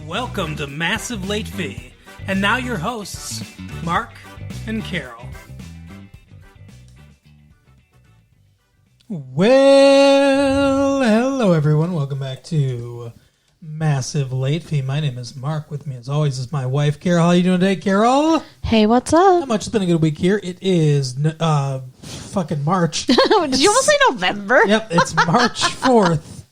Welcome to Massive Late Fee. And now your hosts, Mark and Carol. Well, hello everyone. Welcome back to Massive Late Fee. My name is Mark. With me as always is my wife, Carol. How are you doing today, Carol? Hey, what's How up? much? It's been a good week here. It is fucking March. Did you almost say November? Yep, it's March 4th.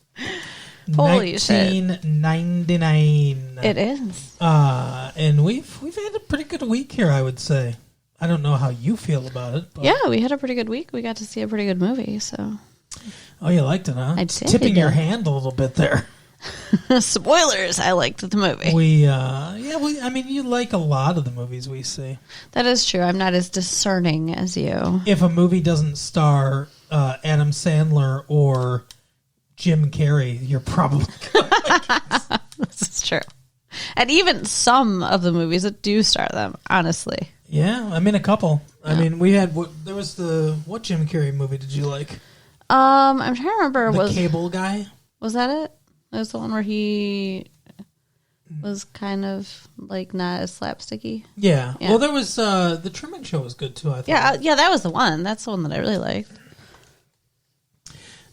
Holy shit. 1999. It is. And we've had a pretty good week here, I would say. I don't know how you feel about it. But... Yeah, we had a pretty good week. We got to see a pretty good movie, so. Oh, you liked it, huh? I'd say Tipping I your did. hand a little bit there. Spoilers, I liked the movie. I mean, you like a lot of the movies we see. That is true. I'm not as discerning as you. If a movie doesn't star Adam Sandler or Jim Carrey, you're probably This is true. And even some of the movies that do star them, honestly. yeah. I mean, a couple. Yeah. I mean, there was what Jim Carrey movie did you like? I'm trying to remember. The Cable Guy. Was that it? It was the one where he was kind of like not as slapsticky. Yeah. Yeah. Well, there was the Truman Show was good too. I thought. Yeah, that was the one. That's the one that I really liked.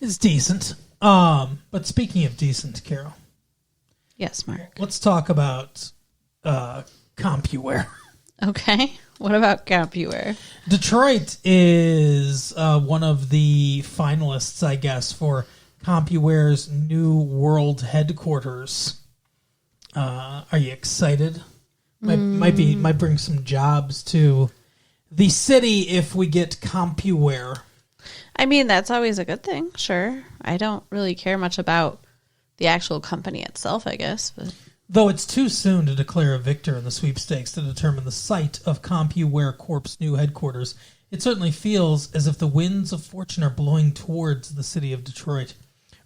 It's decent. But speaking of decent, Carol, Yes, Mark. let's talk about CompuWare. Okay. What about CompuWare? Detroit is one of the finalists, I guess, for CompuWare's new world headquarters. Are you excited? Might bring some jobs to the city if we get CompuWare. I mean, that's always a good thing, sure. I don't really care much about the actual company itself, I guess. But Though it's too soon to declare a victor in the sweepstakes to determine the site of CompuWare Corp's new headquarters, it certainly feels as if the winds of fortune are blowing towards the city of Detroit.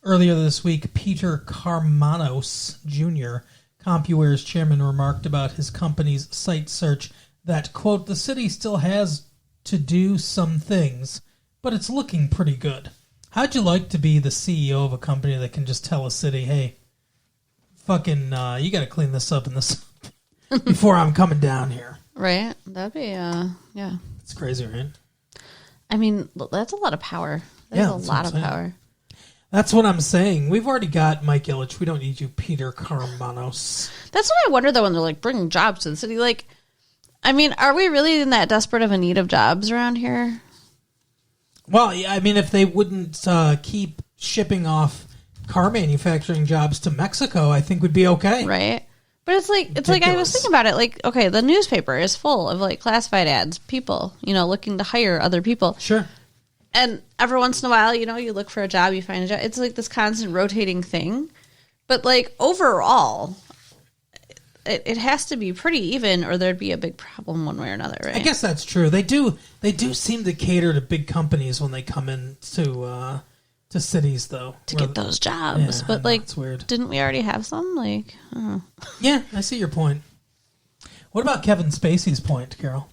Earlier this week, Peter Karmanos Jr., CompuWare's chairman, remarked about his company's site search that, quote, the city still has to do some things, but it's looking pretty good. How'd you like to be the CEO of a company that can just tell a city, hey, fucking, you got to clean this up and this before I'm coming down here? right? That'd be, yeah. It's crazy, right? I mean, that's a lot of power. That's Yeah, a that's lot what of I'm saying. power. That's what I'm saying. We've already got Mike Ilitch. We don't need you, Peter Karmanos. That's what I wonder, though, when they're like bringing jobs to the city. Like, I mean, are we really in that desperate of a need of jobs around here? Well, yeah, I mean, if they wouldn't keep shipping off car manufacturing jobs to Mexico, I think we'd be okay. Right? But it's like I was Ridiculous. thinking about it. Like, okay, the newspaper is full of like classified ads, people, looking to hire other people. Sure. And every once in a while, you look for a job, you find a job. It's like this constant rotating thing. But like overall, it has to be pretty even, or there'd be a big problem one way or another, right? I guess that's true. They do seem to cater to big companies when they come in to cities, though. to get those jobs. Yeah, I but know, like, it's weird. didn't we already have some? Like, I don't know. Yeah, I see your point. What about Kevin Spacey's point, Carol?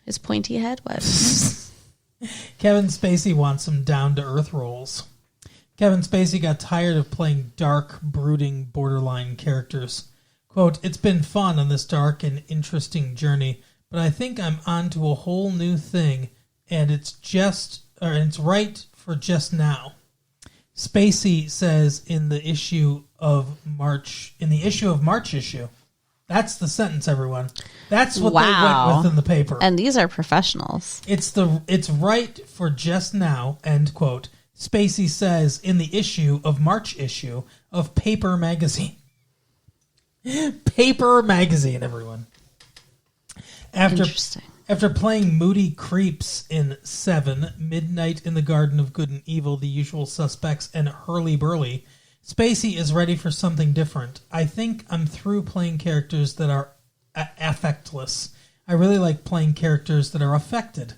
His pointy head? What? Kevin Spacey wants some down-to-earth roles. Kevin Spacey got tired of playing dark, brooding, borderline characters. Quote, it's been fun on this dark and interesting journey, but I think I'm onto a whole new thing, and it's right for just now. Spacey says in the issue of March issue. That's the sentence, everyone. That's what they went with in the paper. And these are professionals. It's right for just now, end quote. Spacey says in the March issue of Paper Magazine. Paper Magazine, everyone. Interesting. After playing moody creeps in Seven, Midnight in the Garden of Good and Evil, The Usual Suspects, and Hurly Burly, Spacey is ready for something different. I think I'm through playing characters that are affectless. I really like playing characters that are affected.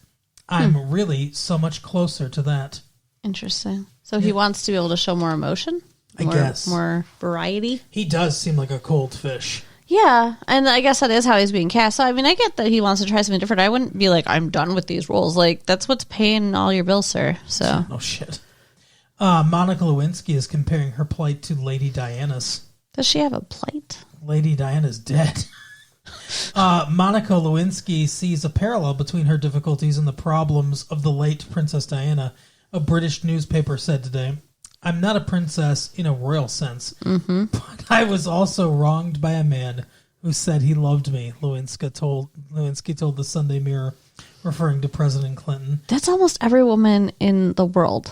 I'm really so much closer to that. Interesting. So he wants to be able to show more emotion? I guess. More variety? He does seem like a cold fish. Yeah, and I guess that is how he's being cast. So, I mean, I get that he wants to try something different. I wouldn't be like, I'm done with these roles. Like, that's what's paying all your bills, sir. So, No shit. Monica Lewinsky is comparing her plight to Lady Diana's. does she have a plight? Lady Diana's dead. Monica Lewinsky sees a parallel between her difficulties and the problems of the late Princess Diana. A British newspaper said today, "I'm not a princess in a royal sense, but I was also wronged by a man who said he loved me," Lewinsky told the Sunday Mirror, referring to President Clinton. That's almost every woman in the world.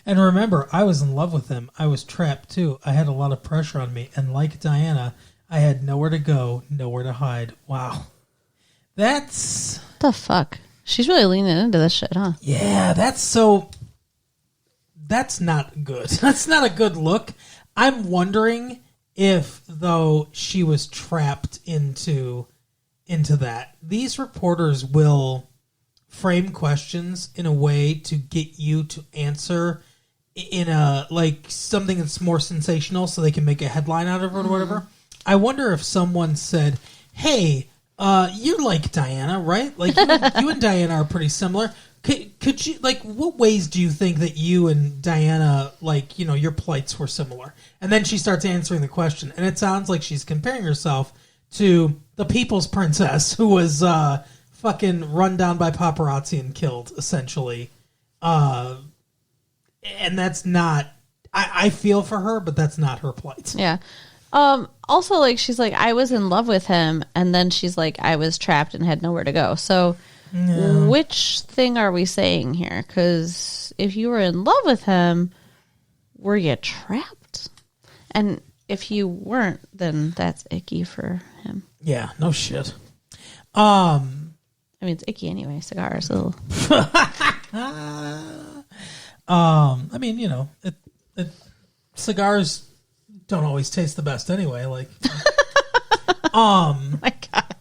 And remember, I was in love with him. I was trapped too. I had a lot of pressure on me. And like Diana, I had nowhere to go, nowhere to hide. Wow. That's... What the fuck? She's really leaning into this shit, huh? Yeah, that's not good. That's not a good look. I'm wondering if, though, she was trapped into that. These reporters will frame questions in a way to get you to answer in a, like, something that's more sensational so they can make a headline out of it or whatever. I wonder if someone said, "Hey, you're like Diana, right? Like, you and Diana are pretty similar. Could you, like, what ways do you think that you and Diana, like, you know, your plights were similar?" And then she starts answering the question, and it sounds like she's comparing herself to the People's Princess, who was fucking run down by paparazzi and killed, essentially. And that's not... I feel for her, but that's not her plight. Yeah. Also, like, she's like, I was in love with him, and then she's like, I was trapped and had nowhere to go. So, which thing are we saying here? Because if you were in love with him, were you trapped? And if you weren't, then that's icky for him. Yeah, no shit. I mean, it's icky anyway, cigars. So. I mean, you know, cigars don't always taste the best anyway. Like, My God.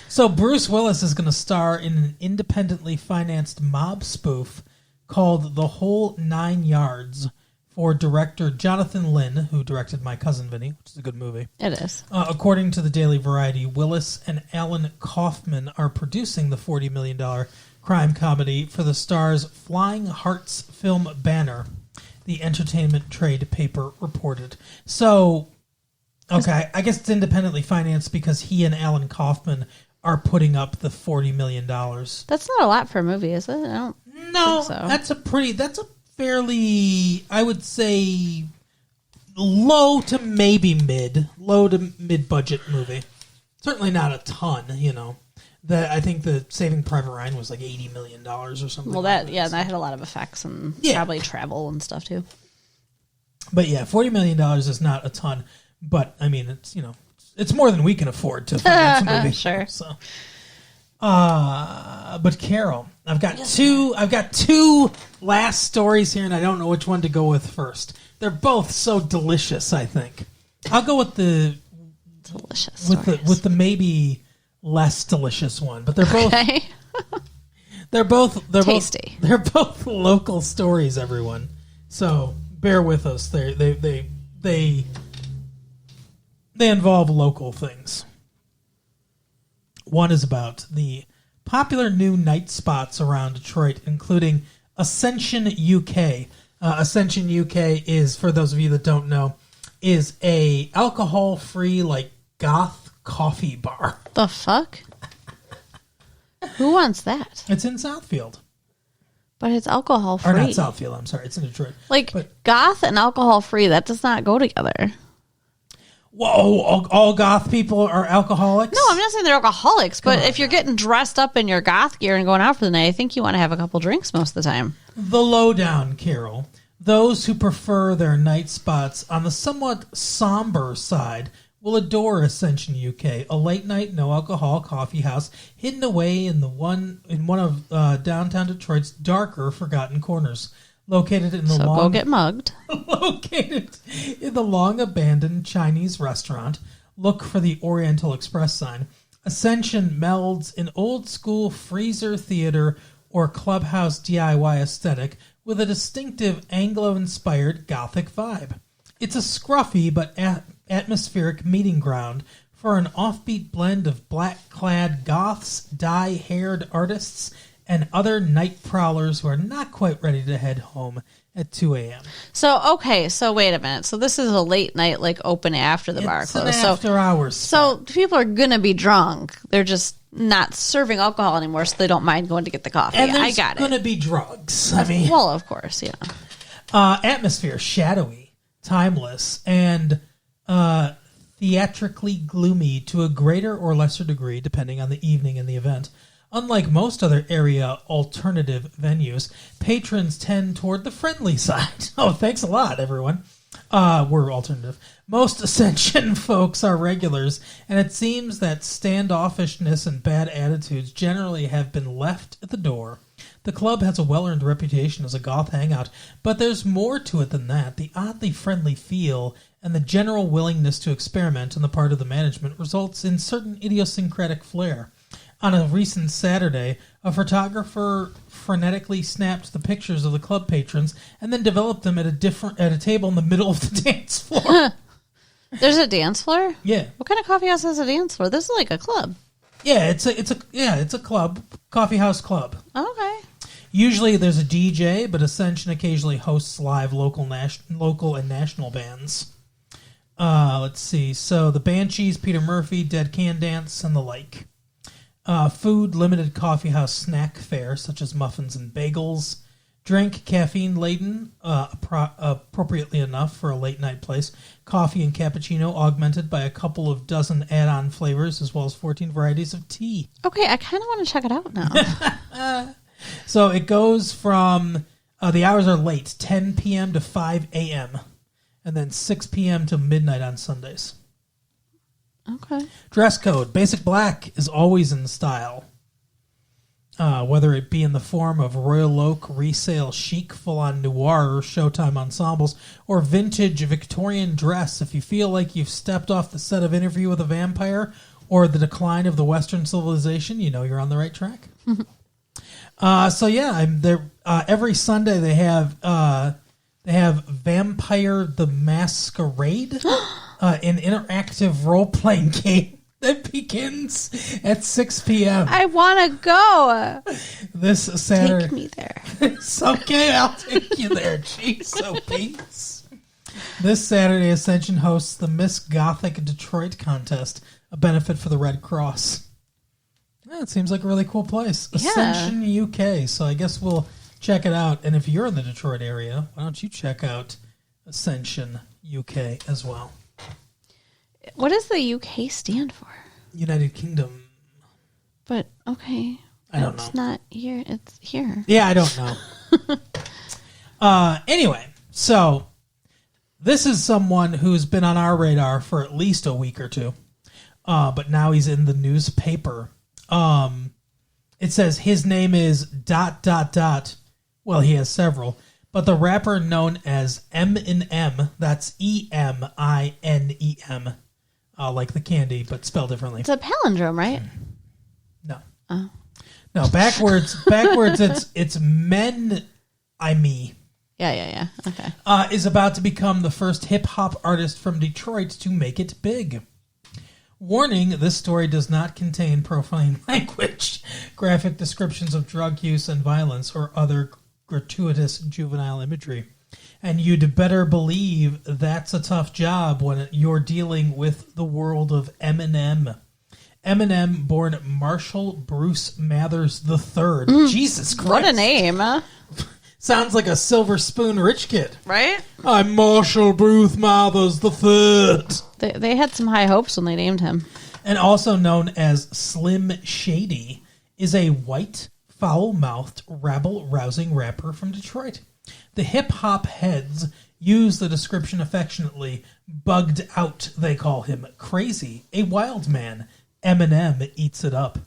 So Bruce Willis is going to star in an independently financed mob spoof called The Whole Nine Yards for director Jonathan Lynn, who directed My Cousin Vinny, which is a good movie. It is. According to the Daily Variety, Willis and Alan Kaufman are producing the $40 million crime comedy for the star's Flying Hearts film banner, the entertainment trade paper reported. So, okay, I guess it's independently financed because he and Alan Kaufman are putting up the $40 million. That's not a lot for a movie, is it? I don't think so. That's a fairly, I would say, low to mid budget movie. Certainly not a ton, you know. I think the Saving Private Ryan was like $80 million or something. Well, that had a lot of effects and probably travel and stuff too. But yeah, $40 million is not a ton. But I mean, it's, you know, it's more than we can afford to finance a movie. Sure. So, but Carol, I've got two last stories here, and I don't know which one to go with first. They're both so delicious. I think I'll go with the delicious with the maybe less delicious one, but they're both they're both tasty. They're both local stories, everyone. So bear with us. They involve local things. One is about the popular new night spots around Detroit, including Ascension UK. Ascension UK is, for those of you that don't know, is a alcohol-free, like, goth coffee bar. The fuck? Who wants that? It's in Southfield. But it's alcohol free. Or not Southfield, I'm sorry. It's in Detroit. Like, goth and alcohol free, that does not go together. Whoa, all goth people are alcoholics? No, I'm not saying they're alcoholics, but if you're getting dressed up in your goth gear and going out for the night, I think you want to have a couple drinks most of the time. The lowdown, Carol. Those who prefer their night spots on the somewhat somber side will adore Ascension UK, a late-night, no-alcohol coffee house hidden away in one of downtown Detroit's darker, forgotten corners. Located in the go get mugged. Located in the long-abandoned Chinese restaurant, look for the Oriental Express sign. Ascension melds an old-school freezer theater or clubhouse DIY aesthetic with a distinctive Anglo-inspired Gothic vibe. It's a scruffy but atmospheric meeting ground for an offbeat blend of black-clad goths, dye-haired artists, and other night prowlers who are not quite ready to head home at 2 a.m. So, okay, so wait a minute. So this is a late night, like open after the bar It's an closes. after hours. So people are going to be drunk. They're just not serving alcohol anymore, so they don't mind going to get the coffee. And I there's got going it. to be drugs. I mean, Well, of course, yeah. atmosphere, shadowy, timeless, and theatrically gloomy to a greater or lesser degree, depending on the evening and the event. Unlike most other area alternative venues, patrons tend toward the friendly side. Oh, thanks a lot, everyone. We're alternative. Most Ascension folks are regulars, and it seems that standoffishness and bad attitudes generally have been left at the door. The club has a well-earned reputation as a goth hangout, but there's more to it than that. The oddly friendly feel and the general willingness to experiment on the part of the management results in certain idiosyncratic flair. On a recent Saturday, a photographer frenetically snapped the pictures of the club patrons and then developed them at a table in the middle of the dance floor. There's a dance floor? Yeah, What kind of coffee house has a dance floor? This is like a club. yeah, it's a club, coffee house club. Okay. Usually there's a DJ, but Ascension occasionally hosts live local and national bands. Let's see. So the Banshees, Peter Murphy, Dead Can Dance, and the like. Food, limited coffee house snack fare, such as muffins and bagels. Drink, caffeine-laden, appropriately enough for a late-night place. Coffee and cappuccino, augmented by a couple of dozen add-on flavors, as well as 14 varieties of tea. Okay, I kind of want to check it out now. So it goes from, the hours are late, 10 p.m. to 5 a.m., and then 6 p.m. to midnight on Sundays. Okay. Dress code. Basic black is always in style. Whether it be in the form of Royal Oak resale chic full-on noir Showtime ensembles or vintage Victorian dress, if you feel like you've stepped off the set of Interview with a Vampire or The Decline of the Western Civilization, you know you're on the right track. So yeah, every Sunday they have Vampire the Masquerade, an interactive role-playing game that begins at 6 p.m. I want to go. this Saturday. Take me there. It's okay, I'll take you there. Jeez, so peace. This Saturday, Ascension hosts the Miss Gothic Detroit contest, a benefit for the Red Cross. Yeah, it seems like a really cool place. Yeah. Ascension UK, so I guess we'll check it out. And if you're in the Detroit area, why don't you check out Ascension UK as well? What does the UK stand for? United Kingdom. But, okay. I don't know. It's not here. It's here. Yeah, I don't know. Anyway, so this is someone who's been on our radar for at least a week or two, but now he's in the newspaper. It says his name is ... Well, he has several, but the rapper known as Eminem, that's Eminem, like the candy, but spelled differently. It's a palindrome, right? No. Oh. No, backwards, it's men, I me. Yeah. Okay. Is about to become the first hip-hop artist from Detroit to make it big. Warning, this story does not contain profane language, graphic descriptions of drug use and violence, or other gratuitous juvenile imagery. And you'd better believe that's a tough job when you're dealing with the world of Eminem. Eminem, born Marshall Bruce Mathers III. Jesus Christ. What a name, huh? Sounds like a silver spoon rich kid. Right? I'm Marshall Bruce Mathers III. They had some high hopes when they named him. And also known as Slim Shady, is a white, foul-mouthed, rabble-rousing rapper from Detroit. The hip-hop heads use the description affectionately. Bugged out, they call him. Crazy, a wild man. Eminem eats it up.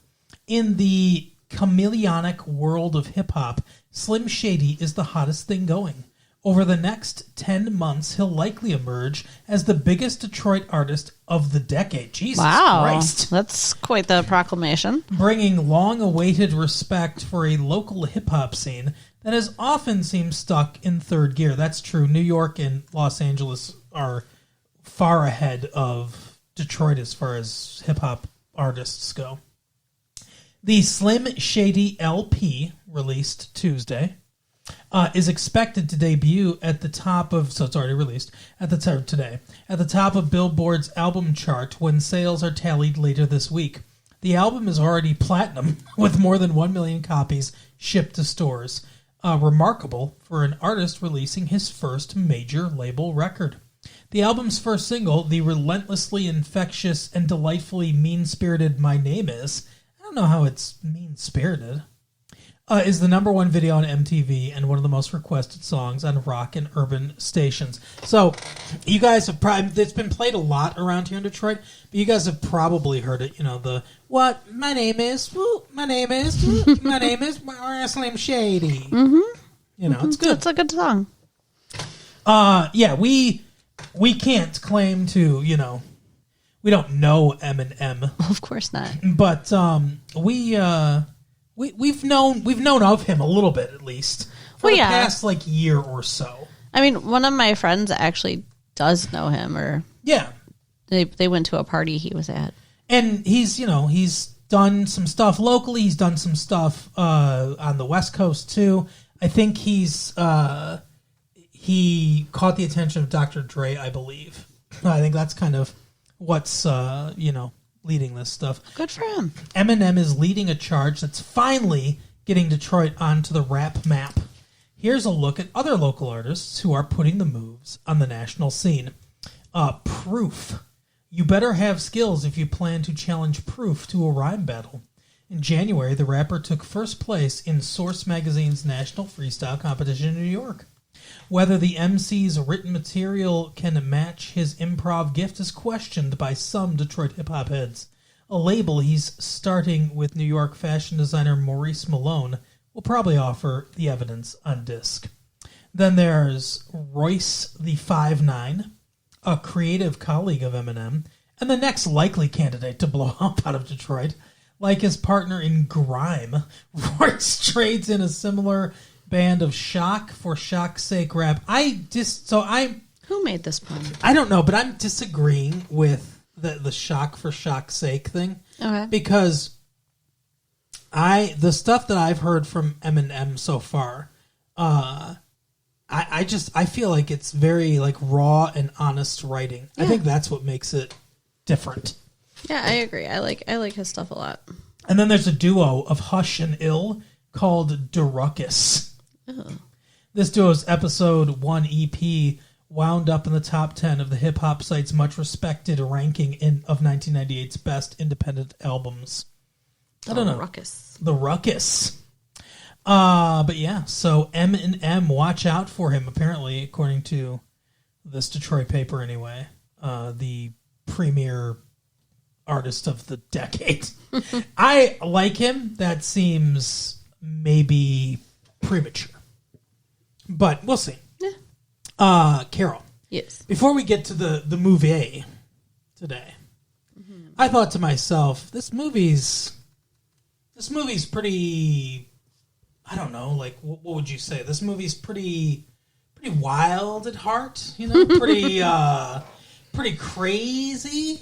In the chameleonic world of hip-hop, Slim Shady is the hottest thing going. Over the next 10 months, he'll likely emerge as the biggest Detroit artist of the decade. Jesus Christ. That's quite the proclamation. Bringing long-awaited respect for a local hip-hop scene that has often seemed stuck in third gear. That's true. New York and Los Angeles are far ahead of Detroit as far as hip-hop artists go. The Slim Shady LP, released Tuesday, is expected to debut at the top of, so it's already released, at the time today, at the top of Billboard's album chart when sales are tallied later this week. The album is already platinum, with more than 1 million copies shipped to stores. Remarkable for an artist releasing his first major label record. The album's first single, the relentlessly infectious and delightfully mean-spirited My Name Is, I don't know how it's mean-spirited, is the number one video on MTV and one of the most requested songs on rock and urban stations. So, you guys have probably, it's been played a lot around here in Detroit, but you guys have probably heard it, the, what, my name is, woo, my name is, woo, my name is, Slim Shady. Mm-hmm. It's good. It's a good song. Yeah, we can't claim to, we don't know Eminem, Of course not. but we've known of him a little bit at least for the past year or so. I mean, one of my friends actually does know him, or Yeah, they went to a party he was at. and he's done some stuff locally. He's done some stuff on the West Coast too. I think he caught the attention of Dr. Dre, I believe. I think that's kind of what's leading this stuff. Good for him. Eminem is leading a charge that's finally getting Detroit onto the rap map. Here's a look at other local artists who are putting the moves on the national scene. Proof. You better have skills if you plan to challenge Proof to a rhyme battle. In January, the rapper took first place in Source Magazine's National Freestyle Competition in New York. Whether the MC's written material can match his improv gift is questioned by some Detroit hip-hop heads. A label he's starting with New York fashion designer Maurice Malone will probably offer the evidence on disc. Then there's Royce the 5'9", a creative colleague of Eminem, and the next likely candidate to blow up out of Detroit. Like his partner in grime, Royce trades in a similar band of shock for shock's sake rap. Who made this pun? I don't know, but I'm disagreeing with the shock for shock's sake thing. Okay. Because the stuff that I've heard from Eminem so far, I feel like it's very raw and honest writing. Yeah. I think that's what makes it different. Yeah, I agree. I like his stuff a lot. And then there's a duo of Hush and Ill called DeRuckus. Oh. This duo's episode 1 EP wound up in the top 10 of the hip-hop site's much-respected ranking of 1998's best independent albums. I don't know. The Ruckus. But yeah, so Eminem, watch out for him, apparently, according to this Detroit paper anyway. The premier artist of the decade. I like him. That seems maybe premature. But we'll see. Yeah. Carol. Yes. Before we get to the movie today, I thought to myself, this movie's pretty, I don't know, what would you say? This movie's pretty wild at heart, pretty crazy.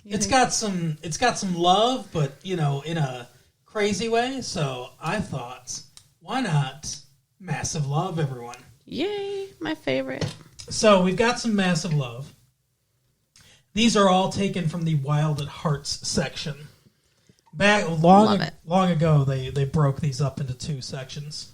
It's got some love, but in a crazy way. So I thought, why not Massive Love, everyone? Yay, my favorite. So we've got some Massive Love. These are all taken from the Wild at Hearts section. Back long ago, they broke these up into two sections.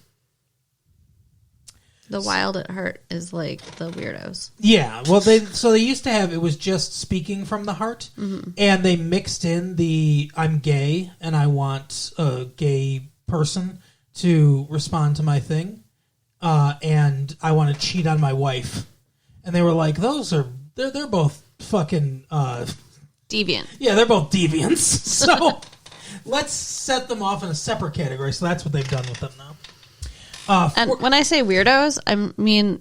The Wild at Heart is like the weirdos. Yeah, well, they used to have, it was just speaking from the heart, and they mixed in the I'm gay and I want a gay person to respond to my thing, and I want to cheat on my wife, and they were like, they're both fucking Deviant. Yeah, they're both deviants. So let's set them off in a separate category. So that's what they've done with them now. And when I say weirdos, I mean,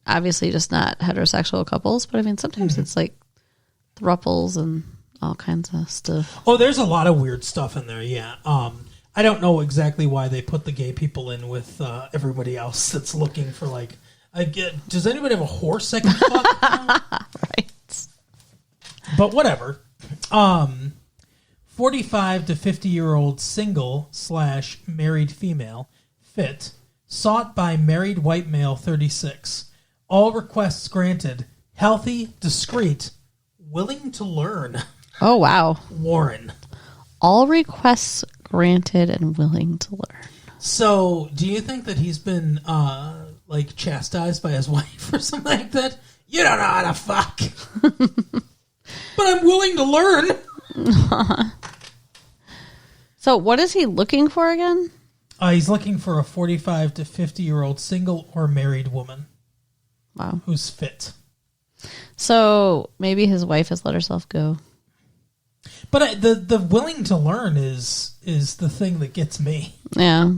obviously just not heterosexual couples, but I mean, sometimes it's like thruples and all kinds of stuff. Oh, there's a lot of weird stuff in there, yeah. I don't know exactly why they put the gay people in with everybody else that's looking for, does anybody have a horse that can fuck? Right. But whatever. 45 to 50-year-old single / married female fit, sought by married white male 36. All requests granted, healthy, discreet, willing to learn. Oh, wow. Warren. All requests granted and willing to learn. So, do you think that he's been, like, chastised by his wife or something like that? You don't know how to fuck. But I'm willing to learn. So, what is he looking for again? He's looking for a 45 to 50-year-old single or married woman. Wow. Who's fit. So, maybe his wife has let herself go. But the willing to learn is the thing that gets me. Yeah.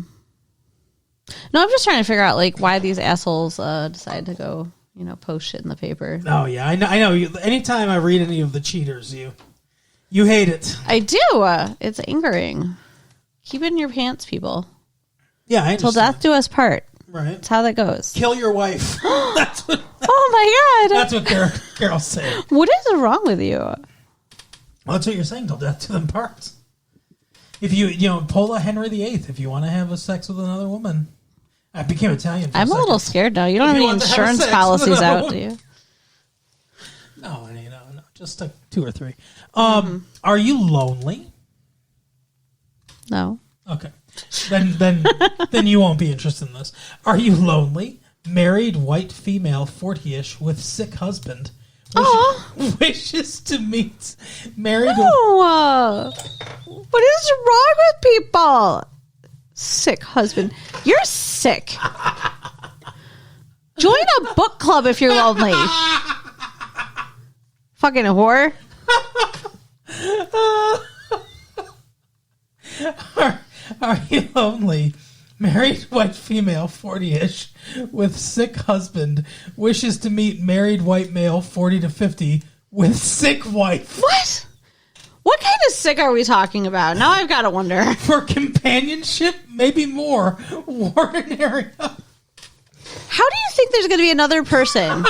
No, I'm just trying to figure out, like, why these assholes decide to go, post shit in the paper. Oh, yeah. I know. Anytime I read any of the cheaters, you hate it. I do. It's angering. Keep it in your pants, people. Yeah, I Till understand. death do us part. Right. That's how that goes. Kill your wife. That's what Oh, my God. that's what Carol's saying. What is wrong with you? Well, that's what you're saying. Till death do them part. If Paula Henry VIII, if you want to have a sex with another woman. I became Italian for I'm a second. little scared now. You don't If have you any want to have insurance sex with policies another out, woman. do you? No, just like 2 or 3. Are you lonely? No. Okay. Then you won't be interested in this. Are you lonely? Married white female 40-ish with sick husband. Wishes to meet married. Oh, what is wrong with people? Sick husband. You're sick. Join a book club if you're lonely. Fucking whore. Are you lonely? Married white female 40-ish with sick husband wishes to meet married white male 40 to 50 with sick wife. What? What kind of sick are we talking about? Now I've got to wonder. For companionship, maybe more. Warren area. How do you think there's going to be another person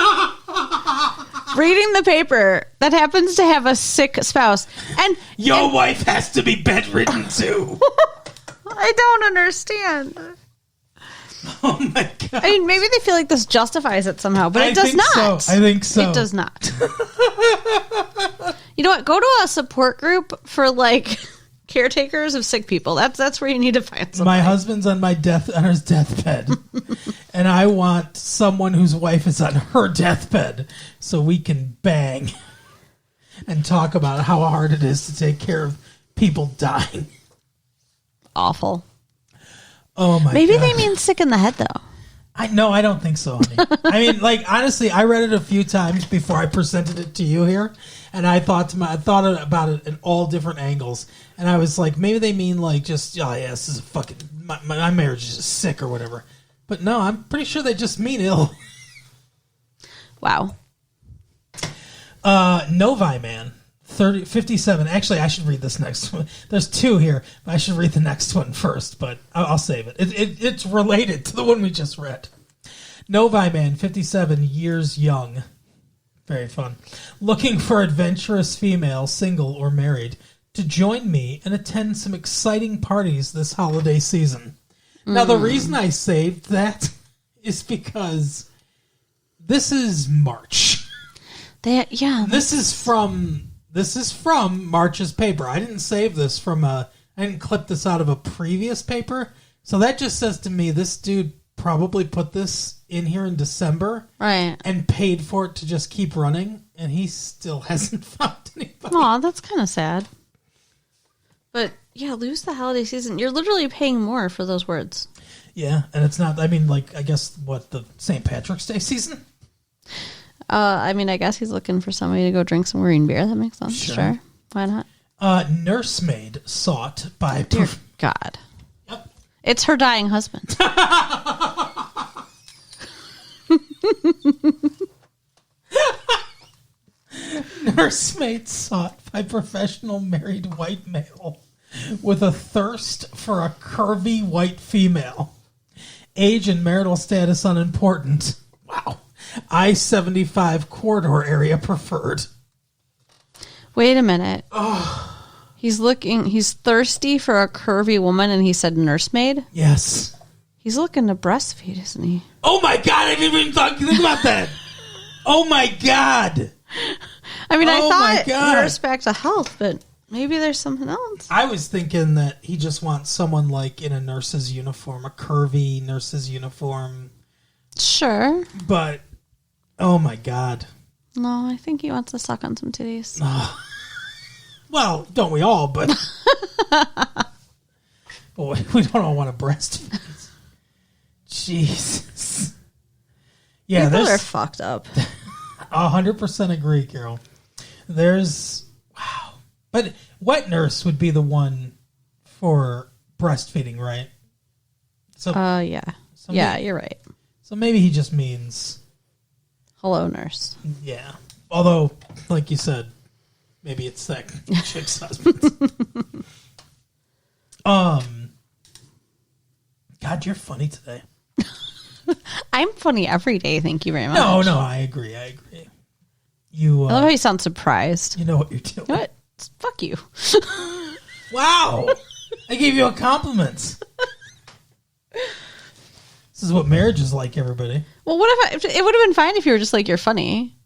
reading the paper that happens to have a sick spouse? And Your wife has to be bedridden too. I don't understand. Oh my god. I mean, maybe they feel like this justifies it somehow, but it does not. I think so. It does not. You know what? Go to a support group for like caretakers of sick people. That's where you need to find something. My husband's on his deathbed, and I want someone whose wife is on her deathbed so we can bang and talk about how hard it is to take care of people dying. Awful. Oh my Maybe god. they mean sick in the head though. I don't think so, honey. I mean, like, honestly, I read it a few times before I presented it to you here, and I thought about it in all different angles, and I was like, maybe they mean like just, oh yeah, this is a fucking my marriage is just sick or whatever. But no, I'm pretty sure they just mean ill. Wow. Novi man, 57. Actually, I should read this next one. There's 2 here, but I should read the next one first, but I'll save it. It's related to the one we just read. Novi man, 57 years young. Very fun. Looking for adventurous female, single or married, to join me and attend some exciting parties this holiday season. Now, the reason I saved that is because this is March. This is from March's paper. I didn't save this I didn't clip this out of a previous paper. So that just says to me, this dude probably put this in here in December. Right. And paid for it to just keep running. And he still hasn't found anybody. Aw, that's kind of sad. But yeah, lose the holiday season. You're literally paying more for those words. Yeah, and it's not, I mean, like, I guess, the St. Patrick's Day season? I mean, I guess he's looking for somebody to go drink some green beer. That makes sense. Sure. Why not? Nursemaid sought by... Dear God. Yep. It's her dying husband. Nursemaid sought by professional married white male with a thirst for a curvy white female. Age and marital status unimportant. Wow. I-75 corridor area preferred. Wait a minute. He's thirsty for a curvy woman and he said nursemaid? Yes. He's looking to breastfeed, isn't he? Oh my God, I didn't even think about that. Oh my God. I mean, I Oh my thought God. nurse back to health, but maybe there's something else. I was thinking that he just wants someone like in a nurse's uniform, a curvy nurse's uniform. Sure. But, oh my God. No, I think he wants to suck on some titties. Well, don't we all, but boy, we don't all want to breastfeed. Jesus. Yeah, People are there's fucked up. 100% agree, Carol. There's, wow. But wet nurse would be the one for breastfeeding, right? So, Yeah. So Yeah, maybe- you're right. so maybe he just means, Hello, nurse. yeah. Although, like you said, maybe it's that chick's husband. God, you're funny today. I'm funny every day. Thank you very much. No, I agree. You, I love how you sound surprised. you know what you're doing. You know what? Fuck you. Wow. I gave you a compliment. This is what marriage is like, everybody. Well, what if it would have been fine if you were just like, you're funny,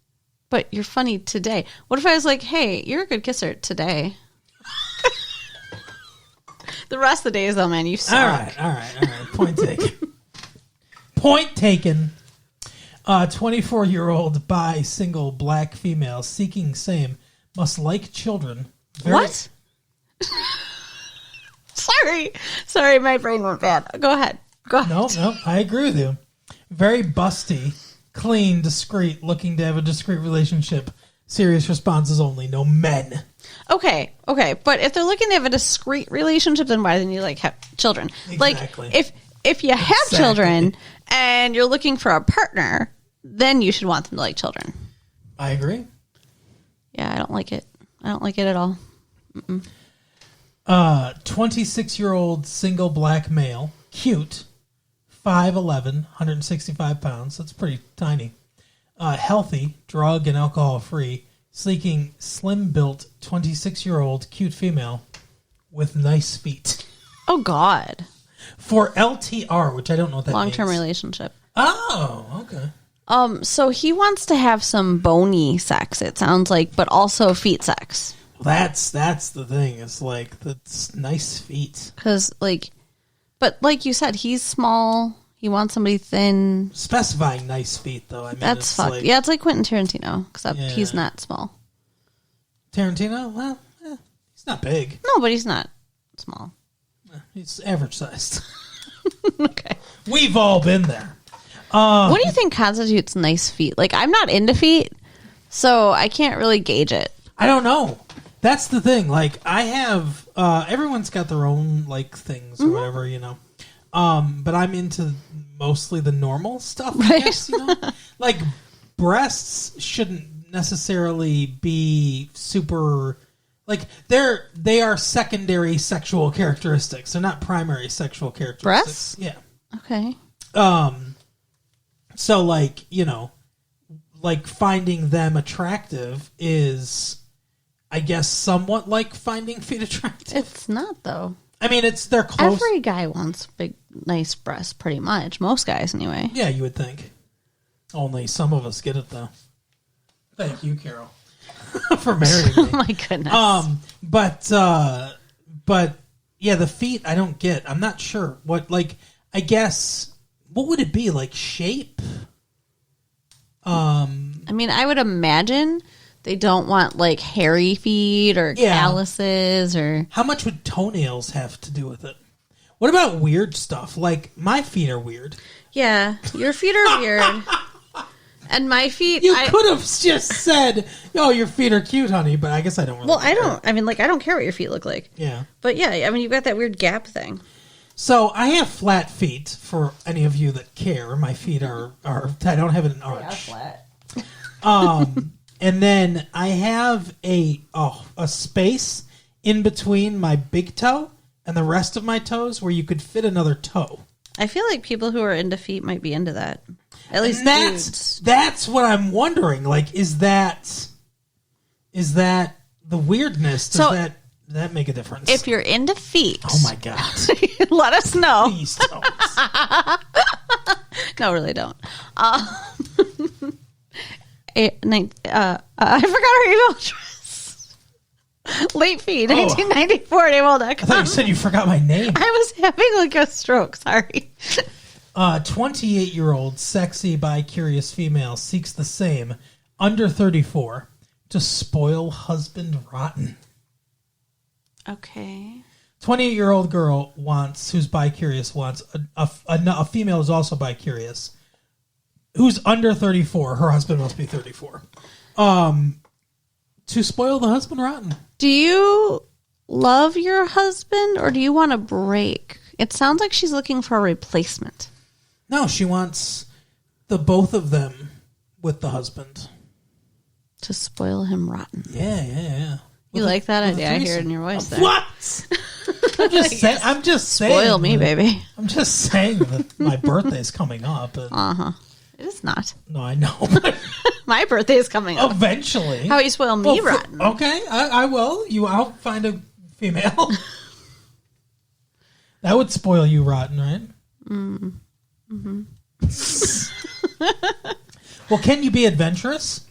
but you're funny today. What if I was like, hey, you're a good kisser today? The rest of the days, though, man, you suck. All right. Point taken. Point taken. 24-year-old bi single black female seeking same must like children. What? Sorry, my brain went bad. Go ahead. No, I agree with you. Very busty, clean, discreet, looking to have a discreet relationship. Serious responses only, no men. Okay, but if they're looking to have a discreet relationship, then why didn't you like have children? Exactly. Like if you have children and you're looking for a partner, then you should want them to like children. I agree. Yeah, I don't like it. I don't like it at all. 26-year-old single black male, cute, 5'11", 165 pounds. That's pretty tiny. Healthy, drug and alcohol free, seeking slim-built 26-year-old cute female with nice feet. Oh God. For LTR, which I don't know what that Long-term means. relationship. Oh, okay. So he wants to have some bony sex, it sounds like, but also feet sex. That's the thing. It's like that's nice feet. Because but like you said, he's small. He wants somebody thin. Specifying nice feet, though. I mean, That's it's fucked. like Yeah, it's like Quentin Tarantino, except Yeah. he's not small. Tarantino. Well, he's not big. No, but he's not small. He's average sized. Okay. We've all been there. What do you think constitutes nice feet? Like, I'm not into feet, so I can't really gauge it. I don't know. That's the thing. Like, I have everyone's got their own like things or whatever, you know. But I'm into mostly the normal stuff, I Right. guess, you know. Like breasts shouldn't necessarily be super like they are secondary sexual characteristics. They're not primary sexual characteristics. Breasts? Yeah. Okay. So like, you know, like finding them attractive is I guess somewhat like finding feet attractive. It's not, though. I mean, they're close. Every guy wants big, nice breasts, pretty much. Most guys, anyway. Yeah, you would think. Only some of us get it, though. Thank you, Carol, for marrying me. Oh, my goodness. But yeah, the feet I don't get. I'm not sure what. Like, I guess what would it be like? Shape. I mean, I would imagine they don't want, like, hairy feet or Yeah. calluses or... How much would toenails have to do with it? What about weird stuff? Like, my feet are weird. Yeah, your feet are weird. And my feet... You could have just said, "Oh, your feet are cute, honey," but I guess I don't really Well, I care. don't... I mean, like, I don't care what your feet look like. Yeah. But, yeah, I mean, you've got that weird gap thing. So I have flat feet. For any of you that care, my feet are I don't have an arch. flat. And then I have a space in between my big toe and the rest of my toes where you could fit another toe. I feel like people who are into feet might be into that. At least And dudes. that's what I'm wondering. Like, is that the weirdness? Does that make a difference? If you're into feet, Oh my god! let us know. Please don't. No, really don't. I forgot her email address. Late fee, 1994 at AOL.com. I thought you said you forgot my name. I was having like a stroke. Sorry. 28-year-old sexy bi-curious female seeks the same, under 34, to spoil husband rotten. Okay. 28-year-old girl who's bi-curious wants a female who's also bi-curious, who's under 34. Her husband must be 34. To spoil the husband rotten. Do you love your husband or do you want a break? It sounds like she's looking for a replacement. No, she wants the both of them with the husband. To spoil him rotten. Yeah. You like that idea? I hear it in your voice there. What? I'm just saying. Spoil me, baby. I'm just saying that my birthday's coming up. And, It is not. No, I know. But My birthday is coming up. eventually. How you spoil me rotten? Okay, I will. I'll find a female. That would spoil you rotten, right? Mm-hmm. Well, can you be adventurous?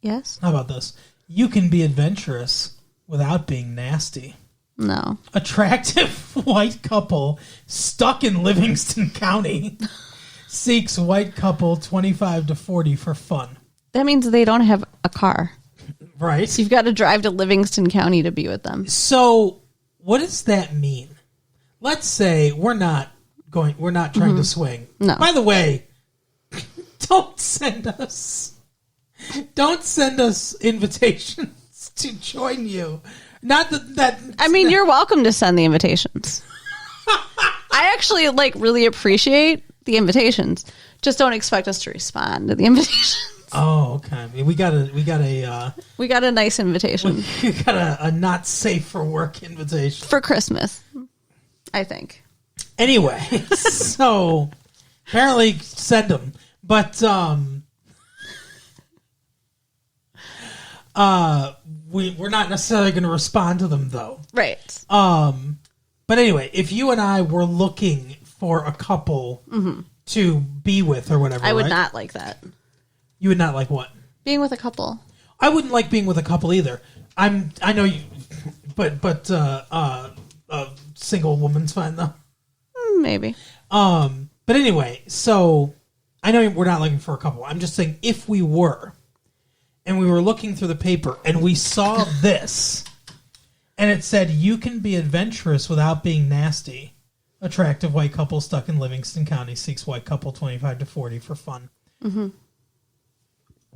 Yes. How about this? You can be adventurous without being nasty. No. Attractive white couple stuck in Livingston County seeks white couple 25 to 40 for fun. That means they don't have a car. Right. So you've got to drive to Livingston County to be with them. So what does that mean? Let's say we're not trying to swing. No. By the way, don't send us invitations to join you. Not that I mean, you're welcome to send the invitations. I actually really appreciate the invitations. Just don't expect us to respond to the invitations. Oh, okay. We got a We got a nice invitation we got a not safe for work invitation for Christmas, I think. Anyway, so apparently send them, but we're not necessarily going to respond to them though. Right. But anyway, if you and I were looking for a couple to be with or whatever, I would right? not like that. You would not like what? Being with a couple. I wouldn't like being with a couple either. I know you, but a single woman's fine though. Maybe. But anyway, so I know we're not looking for a couple. I'm just saying if we were, and we were looking through the paper and we saw this, and it said you can be adventurous without being nasty. Attractive white couple stuck in Livingston County seeks white couple 25 to 40 for fun. Mm-hmm.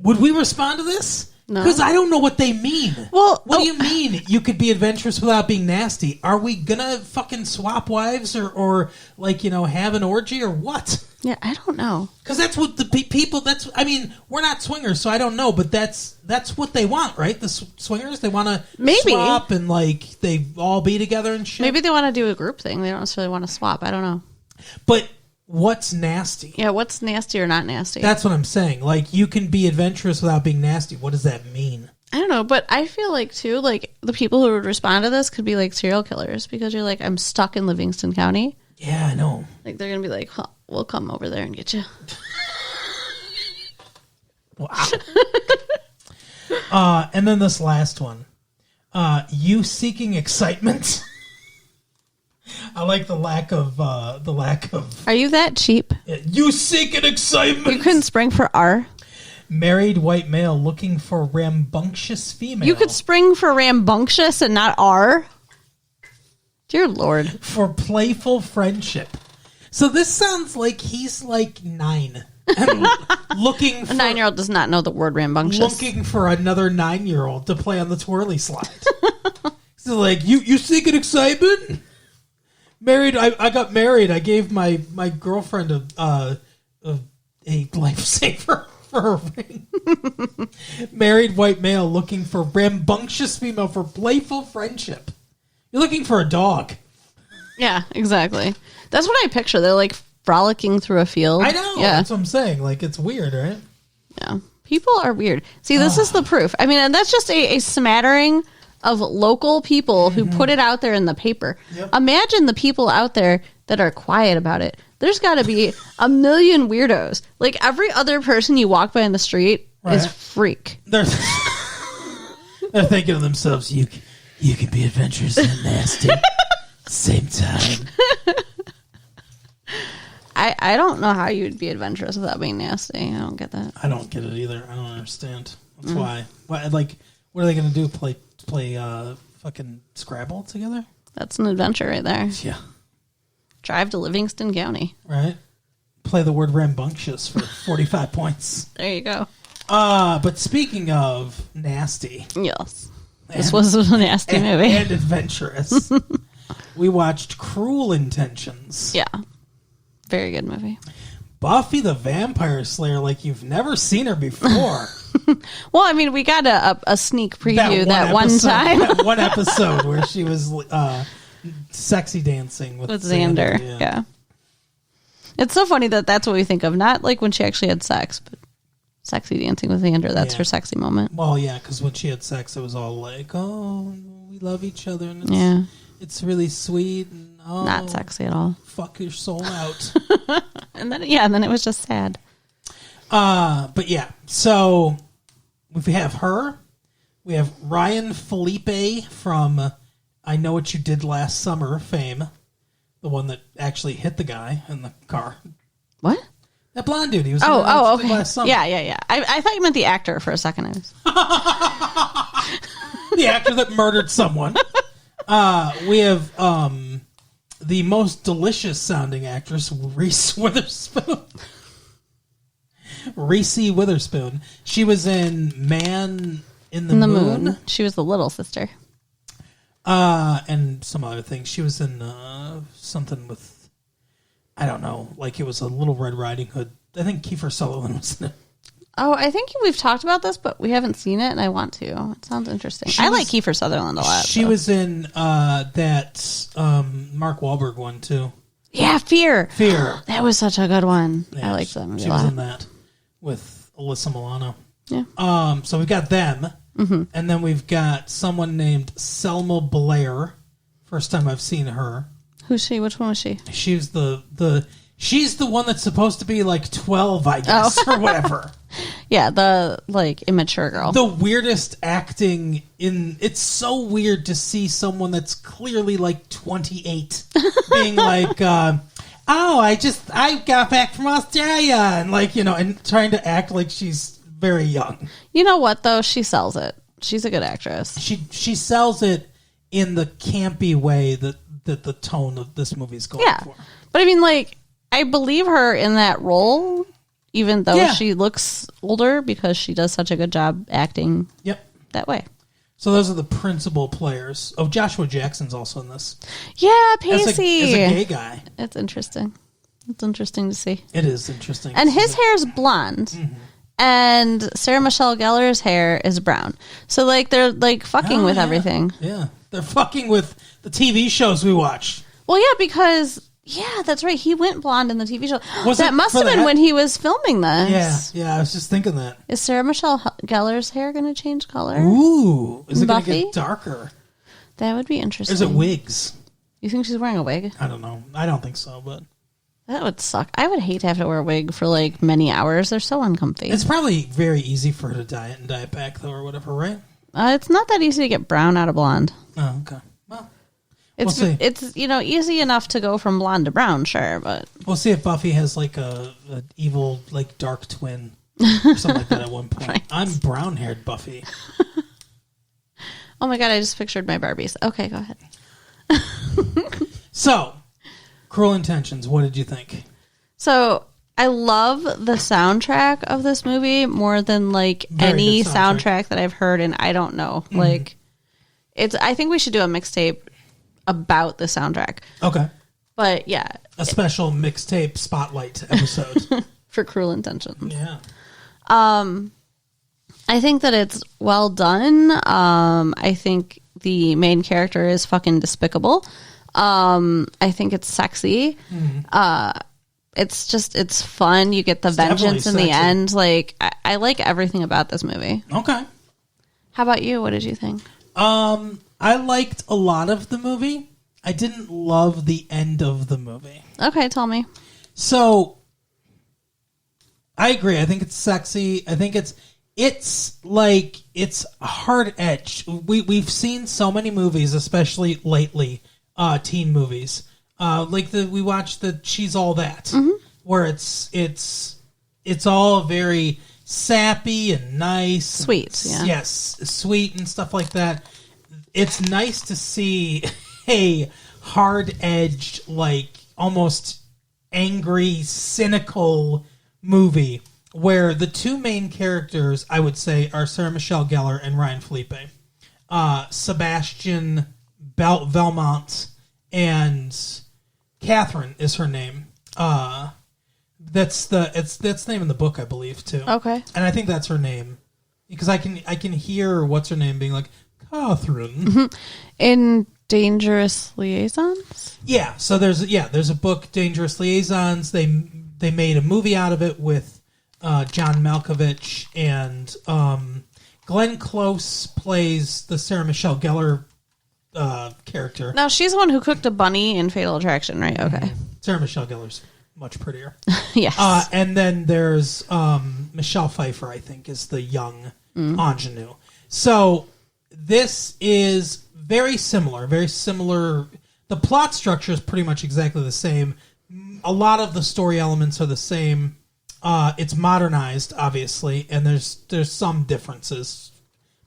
Would we respond to this? No. Because I don't know what they mean. Well, what do you mean you could be adventurous without being nasty? Are we gonna fucking swap wives or have an orgy or what? Yeah, I don't know. Because that's what the people. We're not swingers, so I don't know. But that's what they want, right? The swingers, they want to swap and they all be together and shit. Maybe they want to do a group thing. They don't necessarily want to swap. I don't know. But what's nasty? Yeah, what's nasty or not nasty? That's what I'm saying. You can be adventurous without being nasty. What does that mean? I don't know, but I feel too, the people who would respond to this could be serial killers because you're I'm stuck in Livingston County. Yeah, I know. They're going to be well, we'll come over there and get you. Wow. And then this last one. You seeking excitement? I like the lack of. Are you that cheap? You seeking excitement? You couldn't spring for R? Married white male looking for rambunctious female. You could spring for rambunctious and not R? Dear Lord. For playful friendship. So this sounds like he's 9 and looking for... A 9-year-old does not know the word rambunctious. Looking for another 9-year-old to play on the twirly slide. So you seeking excitement? Married, I got married. I gave my girlfriend a lifesaver for her ring. Married white male looking for rambunctious female for playful friendship. You're looking for a dog. Yeah, exactly. That's what I picture. They're frolicking through a field. I know. Yeah. That's what I'm saying. It's weird, right? Yeah. People are weird. See, this is the proof. And that's just a smattering of local people who put it out there in the paper. Yep. Imagine the people out there that are quiet about it. There's got to be a million weirdos. Like every other person you walk by in the street is freak. They're thinking to themselves, you can be adventurous and nasty at the same time. I don't know how you'd be adventurous without being nasty. I don't get that. I don't get it either. I don't understand. That's why. Like, what are they going to do? Play fucking Scrabble together? That's an adventure right there. Yeah. Drive to Livingston County. Right. Play the word rambunctious for 45 points. There you go. But speaking of nasty. Yes. This was a nasty movie. And adventurous. We watched Cruel Intentions. Yeah. Very good movie. Buffy the Vampire Slayer like you've never seen her before. Well, I mean, we got a sneak preview that one time. That one episode where she was sexy dancing with Xander. Yeah. It's so funny that that's what we think of. Not like when she actually had sex, but sexy dancing with Xander. That's her sexy moment. Well, yeah, because when she had sex, it was all like, oh, we love each other. And it's really sweet. And, not sexy at all. Fuck your soul out. and then it was just sad. But yeah, so we have her. We have Ryan Felipe from I Know What You Did Last Summer fame. The one that actually hit the guy in the car. What? That blonde dude. He was okay. Last Summer. Yeah. I thought you meant the actor for a second. The actor that murdered someone. We have the most delicious sounding actress, Reese Witherspoon. Reese Witherspoon. She was in Man in the Moon. She was the little sister. And some other things. She was in something with, I don't know, like it was a Little Red Riding Hood. I think Kiefer Sutherland was in it. Oh, I think we've talked about this, but we haven't seen it, and I want to. It sounds interesting. I like Kiefer Sutherland a lot. She was in that Mark Wahlberg one, too. Yeah, Fear. That was such a good one. Yeah, I liked that movie She was in that with Alyssa Milano. Yeah. So we've got them, and then we've got someone named Selma Blair. First time I've seen her. Who's she? Which one was she? She's she's the one that's supposed to be like 12, I guess, or whatever. Yeah, the like immature girl. The weirdest acting it's so weird to see someone that's clearly like 28 being like, I got back from Australia and like, and trying to act like she's very young. You know what though? She sells it. She's a good actress. She sells it in the campy way that the tone of this movie is going for. But I mean, like, I believe her in that role, even though she looks older, because she does such a good job acting that way. So those are the principal players. Oh, Joshua Jackson's also in this. Yeah, Pacey. As a gay guy. It's interesting. It's interesting to see. It is interesting. And his hair is blonde. Mm-hmm. And Sarah Michelle Gellar's hair is brown. So, like, they're, like, fucking with everything. Yeah. They're fucking with the TV shows we watch. Well, yeah, because... Yeah, that's right. He went blonde in the TV show. That must have been when he was filming this. Yeah, I was just thinking that. Is Sarah Michelle Gellar's hair going to change color? Ooh. Is it going to get darker? That would be interesting. Or is it wigs? You think she's wearing a wig? I don't know. I don't think so, but... That would suck. I would hate to have to wear a wig for, like, many hours. They're so uncomfy. It's probably very easy for her to dye it and dye it back, though, or whatever, right? It's not that easy to get brown out of blonde. Oh, okay. Well... It's easy enough to go from blonde to brown, sure, but we'll see if Buffy has like a evil like dark twin or something like that at one point. Right. I'm brown haired Buffy. Oh my god, I just pictured my Barbies. Okay, go ahead. So, Cruel Intentions, what did you think? So I love the soundtrack of this movie more than like any soundtrack that I've heard, and I don't know. Mm-hmm. Like I think we should do a mixtape about the soundtrack. Okay. But yeah. A special mixtape spotlight episode. For Cruel Intentions. Yeah. I think that it's well done. I think the main character is fucking despicable. I think it's sexy. Mm-hmm. It's fun. You get the vengeance in the end. Like, I like everything about this movie. Okay. How about you? What did you think? I liked a lot of the movie. I didn't love the end of the movie. Okay, tell me. So, I agree. I think it's sexy. I think it's a hard edge. We've seen so many movies, especially lately, teen movies. We watched the She's All That, where it's all very sappy and nice, Sweet, yeah. yes, sweet and stuff like that. It's nice to see a hard-edged, like almost angry, cynical movie where the two main characters, I would say, are Sarah Michelle Gellar and Ryan Felipe. Sebastian Belmont and Catherine is her name. That's the name in the book, I believe, too. Okay. And I think that's her name because I can hear what's her name being like Catherine. In Dangerous Liaisons? Yeah, so there's a book, Dangerous Liaisons. They made a movie out of it with John Malkovich, and Glenn Close plays the Sarah Michelle Gellar character. Now, she's the one who cooked a bunny in Fatal Attraction, right? Okay. Sarah Michelle Gellar's much prettier. Yes. And then there's Michelle Pfeiffer, I think, is the young ingenue. So this is very similar. The plot structure is pretty much exactly the same. A lot of the story elements are the same. It's modernized, obviously, and there's some differences,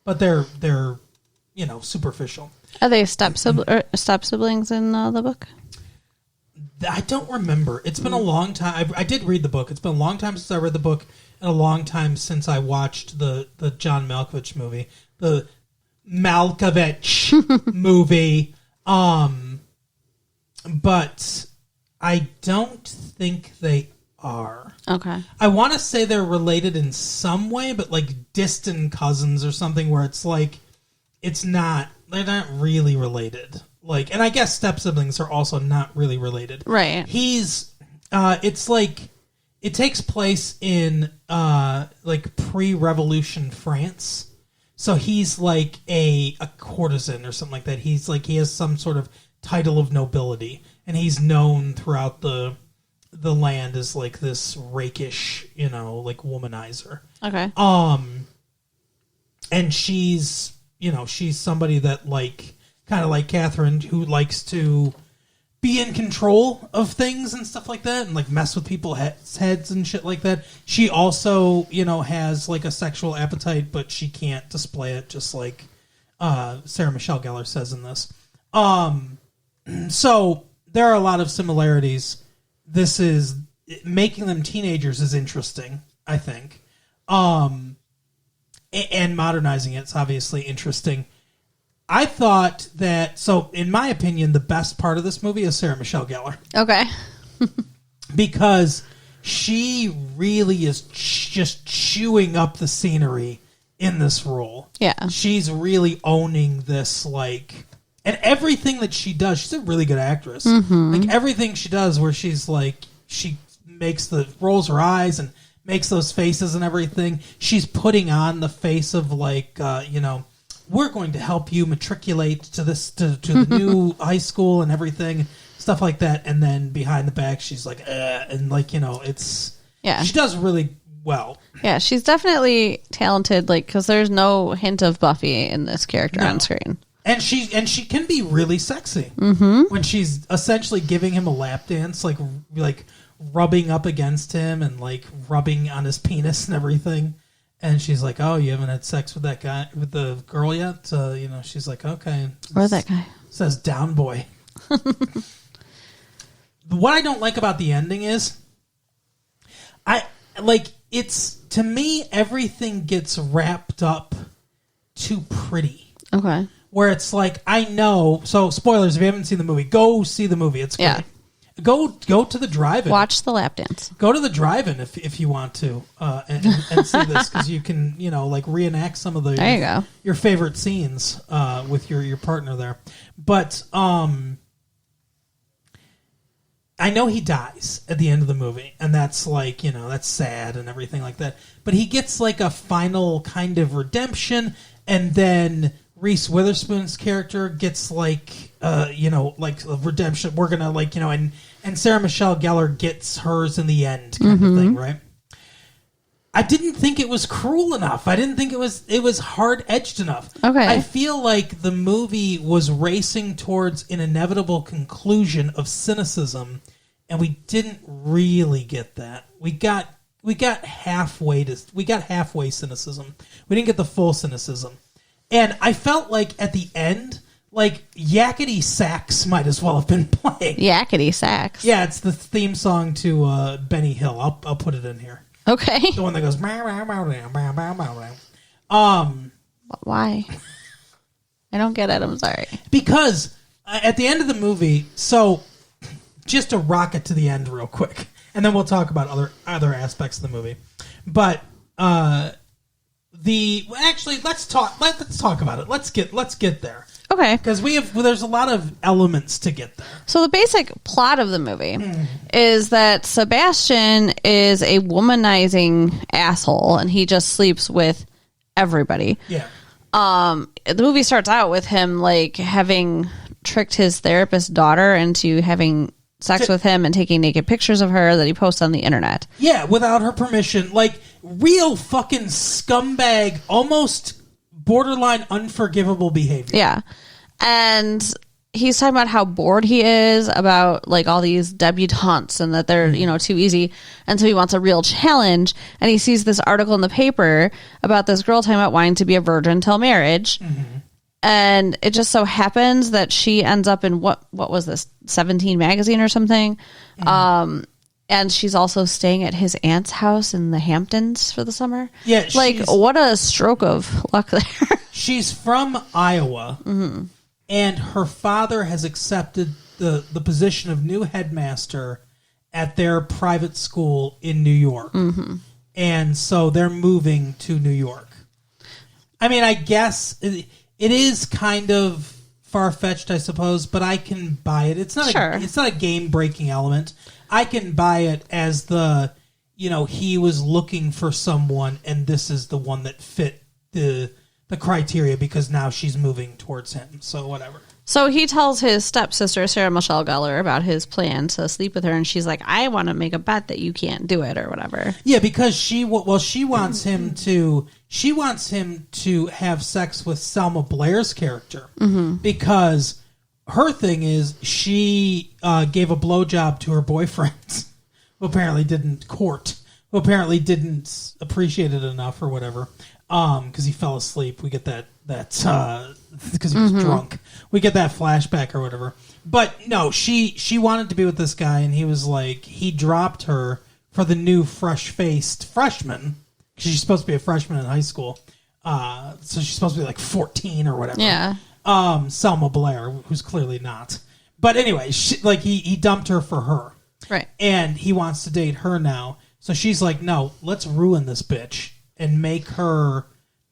but they're superficial. Are they step siblings in the book? I don't remember. It's been a long time. I did read the book. It's been a long time since I read the book, and a long time since I watched the John Malkovich movie, the Malkovich movie. But I don't think they are. Okay. I want to say they're related in some way, but like distant cousins or something where it's like they're not really related. Like, and I guess step siblings are also not really related. Right. It's like it takes place in like pre-revolution France. So he's like a courtesan or something like that. He's like he has some sort of title of nobility, and he's known throughout the land as like this rakish, like womanizer. Okay. And she's somebody that like kind of like Catherine, who likes to be in control of things and stuff like that, and like mess with people's heads and shit like that. She also, has like a sexual appetite, but she can't display it, just like Sarah Michelle Gellar says in this. So there are a lot of similarities. This is making them teenagers is interesting, I think, and modernizing it's obviously interesting. I thought that, so in my opinion, the best part of this movie is Sarah Michelle Gellar. Okay. Because she really is just chewing up the scenery in this role. Yeah. She's really owning this, like, and everything that she does, she's a really good actress. Mm-hmm. Like, everything she does where she's like, she rolls her eyes and makes those faces and everything. She's putting on the face of, like, we're going to help you matriculate to the new high school and everything, stuff like that. And then behind the back, she's like, and like, it's, she does really well. Yeah, she's definitely talented, like, because there's no hint of Buffy in this character on screen. And she can be really sexy when she's essentially giving him a lap dance, like rubbing up against him and like rubbing on his penis and everything. And she's like, "Oh, you haven't had sex with the girl yet?" She's like, "Okay." Or that guy says, "Down, boy." What I don't like about the ending is, to me, everything gets wrapped up too pretty. Okay. Where it's like, I know. So, spoilers, if you haven't seen the movie, go see the movie. It's great. Yeah. Go to the drive-in. Watch the lap dance. Go to the drive-in if you want to, and see this, because you can reenact some of your favorite scenes with your partner there. But I know he dies at the end of the movie, and that's like that's sad and everything like that. But he gets like a final kind of redemption, and then Reese Witherspoon's character gets like like a redemption. We're gonna and Sarah Michelle Gellar gets hers in the end, kind of thing, right? I didn't think it was cruel enough. I didn't think it was hard edged enough. Okay. I feel like the movie was racing towards an inevitable conclusion of cynicism, and we didn't really get that. We got halfway cynicism. We didn't get the full cynicism. And I felt like at the end, like Yakety Sax might as well have been playing. Yakety Sax. Yeah, it's the theme song to Benny Hill. I'll put it in here. Okay. The one that goes. Why? I don't get it. I'm sorry. Because at the end of the movie, so just to rock it to the end real quick, and then we'll talk about other aspects of the movie. But let's talk about it. Let's get there. Okay. Because there's a lot of elements to get there. So the basic plot of the movie is that Sebastian is a womanizing asshole, and he just sleeps with everybody. Yeah. The movie starts out with him like having tricked his therapist's daughter into having sex with him and taking naked pictures of her that he posts on the internet. Yeah, without her permission. Like, real fucking scumbag, almost borderline unforgivable behavior. Yeah. And he's talking about how bored he is about like all these debutantes and that they're, too easy. And so he wants a real challenge. And he sees this article in the paper about this girl talking about wanting to be a virgin till marriage. Mm-hmm. And it just so happens that she ends up in what was this, 17 magazine or something. Mm-hmm. And she's also staying at his aunt's house in the Hamptons for the summer. Yeah. Like, what a stroke of luck there. She's from Iowa. Mm-hmm. And her father has accepted the position of new headmaster at their private school in New York. Mm-hmm. And so they're moving to New York. I mean, I guess it is kind of far-fetched, I suppose, but I can buy it. It's not a game-breaking element. I can buy it as he was looking for someone, and this is the one that fit the criteria because now she's moving towards him. So whatever. So he tells his stepsister, Sarah Michelle Gellar, about his plan to sleep with her, and she's like, I want to make a bet that you can't do it or whatever. Yeah, because she wants him to have sex with Selma Blair's character because her thing is she gave a blowjob to her boyfriend who apparently didn't court, who apparently didn't appreciate it enough or whatever. Because he fell asleep. We get that because he was drunk. We get that flashback or whatever. But no, she wanted to be with this guy, and he was like, he dropped her for the new fresh-faced freshman, because she's supposed to be a freshman in high school. So she's supposed to be like 14 or whatever. Yeah. Selma Blair, who's clearly not. But anyway, he dumped her for her. Right. And he wants to date her now. So she's like, no, let's ruin this bitch and make her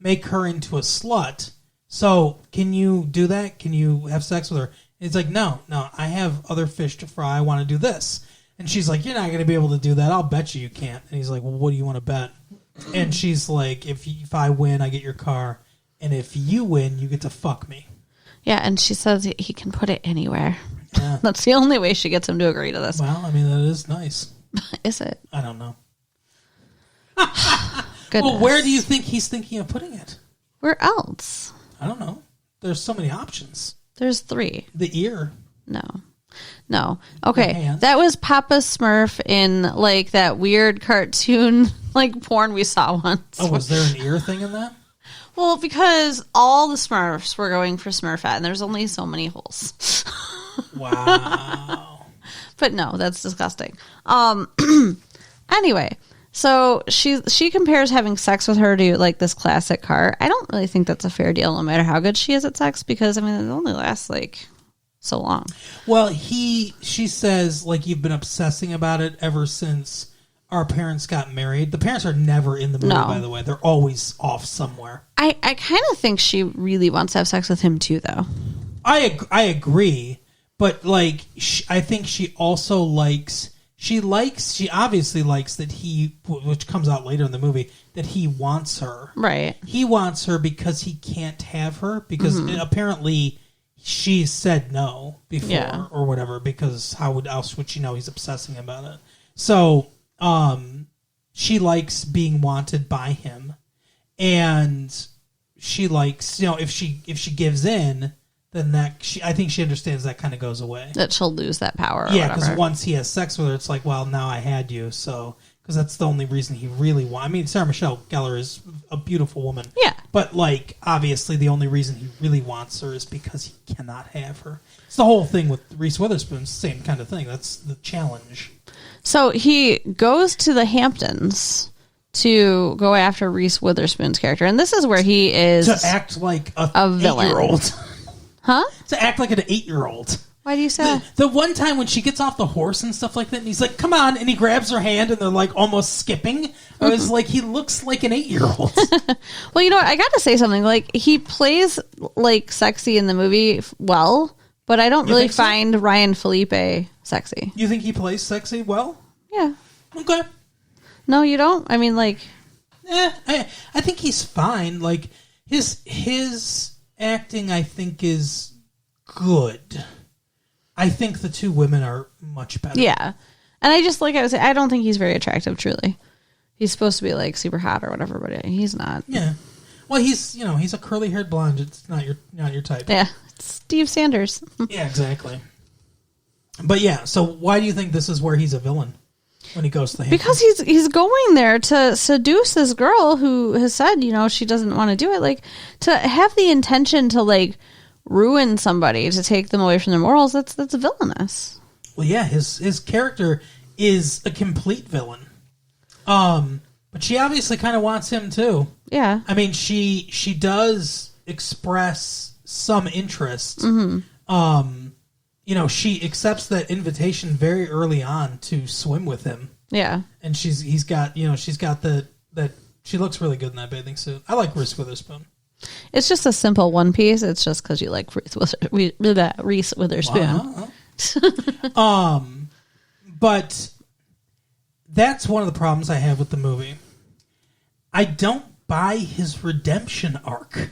into a slut. So can you do that? Can you have sex with her? And he's like, no, I have other fish to fry. I want to do this. And she's like, you're not going to be able to do that. I'll bet you can't. And he's like, well, what do you want to bet? And she's like, if I win, I get your car. And if you win, you get to fuck me. Yeah, and she says he can put it anywhere. Yeah. That's the only way she gets him to agree to this. Well, I mean, that is nice. Is it? I don't know. Goodness. Well, where do you think he's thinking of putting it? Where else? I don't know. There's so many options. There's 3. The ear. No. Okay. That was Papa Smurf in like that weird cartoon like porn we saw once. Oh, was there an ear thing in that? Well, because all the Smurfs were going for Smurfette, and there's only so many holes. Wow. But no, that's disgusting. Anyway, so she compares having sex with her to like this classic car. I don't really think that's a fair deal, no matter how good she is at sex, because I mean it only lasts like so long. Well, she says like you've been obsessing about it ever since our parents got married. The parents are never in the movie, by the way. They're always off somewhere. I kind of think she really wants to have sex with him too, though. I agree, but like I think she also likes. she obviously likes that which comes out later in the movie, that he wants her. Right. He wants her because he can't have her because apparently she said no before or whatever, because how else would she know he's obsessing about it? So, she likes being wanted by him, and she likes, if she gives in, then I think she understands that kind of goes away. That she'll lose that power. Yeah, because once he has sex with her, it's like, well, now I had you, so because that's the only reason he really wants. I mean, Sarah Michelle Gellar is a beautiful woman. Yeah, but like, obviously, the only reason he really wants her is because he cannot have her. It's the whole thing with Reese Witherspoon. Same kind of thing. That's the challenge. So he goes to the Hamptons to go after Reese Witherspoon's character, and this is where he is to act like a villain. 8-year-old. Huh? To act like an 8-year-old. Why do you say that? The one time when she gets off the horse and stuff like that, and he's like, come on, and he grabs her hand, and they're like almost skipping. I was like, he looks like an 8-year-old. Well, you know what? I got to say something. Like, he plays like sexy in the movie well, but I don't really find Ryan Felipe sexy. You think he plays sexy well? Yeah. Okay. No, you don't? I mean, like... I think he's fine. Like, his acting, I think, is good. I think the two women are much better. Yeah. And I just, like I was saying, I don't think he's very attractive, truly. He's supposed to be, like, super hot or whatever, but he's not. Yeah. Well, he's a curly-haired blonde. It's not your type. Yeah. It's Steve Sanders. Yeah, exactly. But yeah, so why do you think this is where he's a villain when he goes to the Hamptons? Because he's going there to seduce this girl who has said, she doesn't want to do it. Like, to have the intention to, like, ruin somebody, to take them away from their morals, that's villainous. Well, yeah, his character is a complete villain. But she obviously kind of wants him too. Yeah. I mean, she does express some interest. Mm-hmm. She accepts that invitation very early on to swim with him. Yeah. And she's got that she looks really good in that bathing suit. I like Reese Witherspoon. It's just a simple one piece. It's just because you like Reese Witherspoon. But that's one of the problems I have with the movie. I don't buy his redemption arc.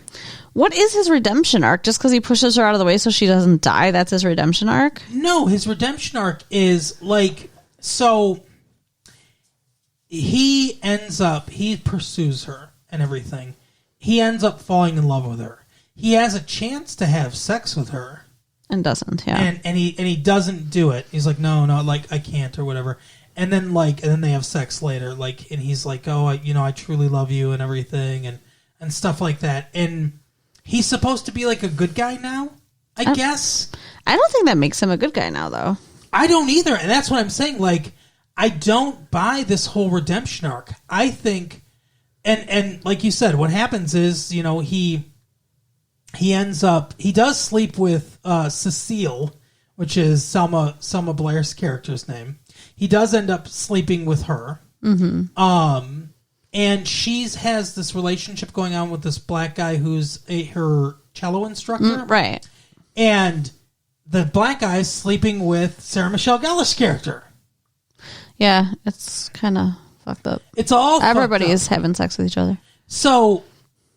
What is his redemption arc? Just because he pushes her out of the way so she doesn't die, that's his redemption arc? No, his redemption arc is like, so he pursues her and everything. He ends up falling in love with her. He has a chance to have sex with her. And doesn't, yeah. And he doesn't do it. He's like, no, like, I can't or whatever. And then they have sex later, like, and he's like, oh, I truly love you and everything and stuff like that. And he's supposed to be like a good guy now, I guess. I don't think that makes him a good guy now, though. I don't either, and that's what I'm saying. Like, I don't buy this whole redemption arc. I think, and like you said, what happens is, he does sleep with Cecile, which is Selma Blair's character's name. He does end up sleeping with her. Mm-hmm. And she has this relationship going on with this black guy who's her cello instructor. Right. And the black guy is sleeping with Sarah Michelle Gellar's character. Yeah, it's kind of fucked up. It's all Everybody is having sex with each other. So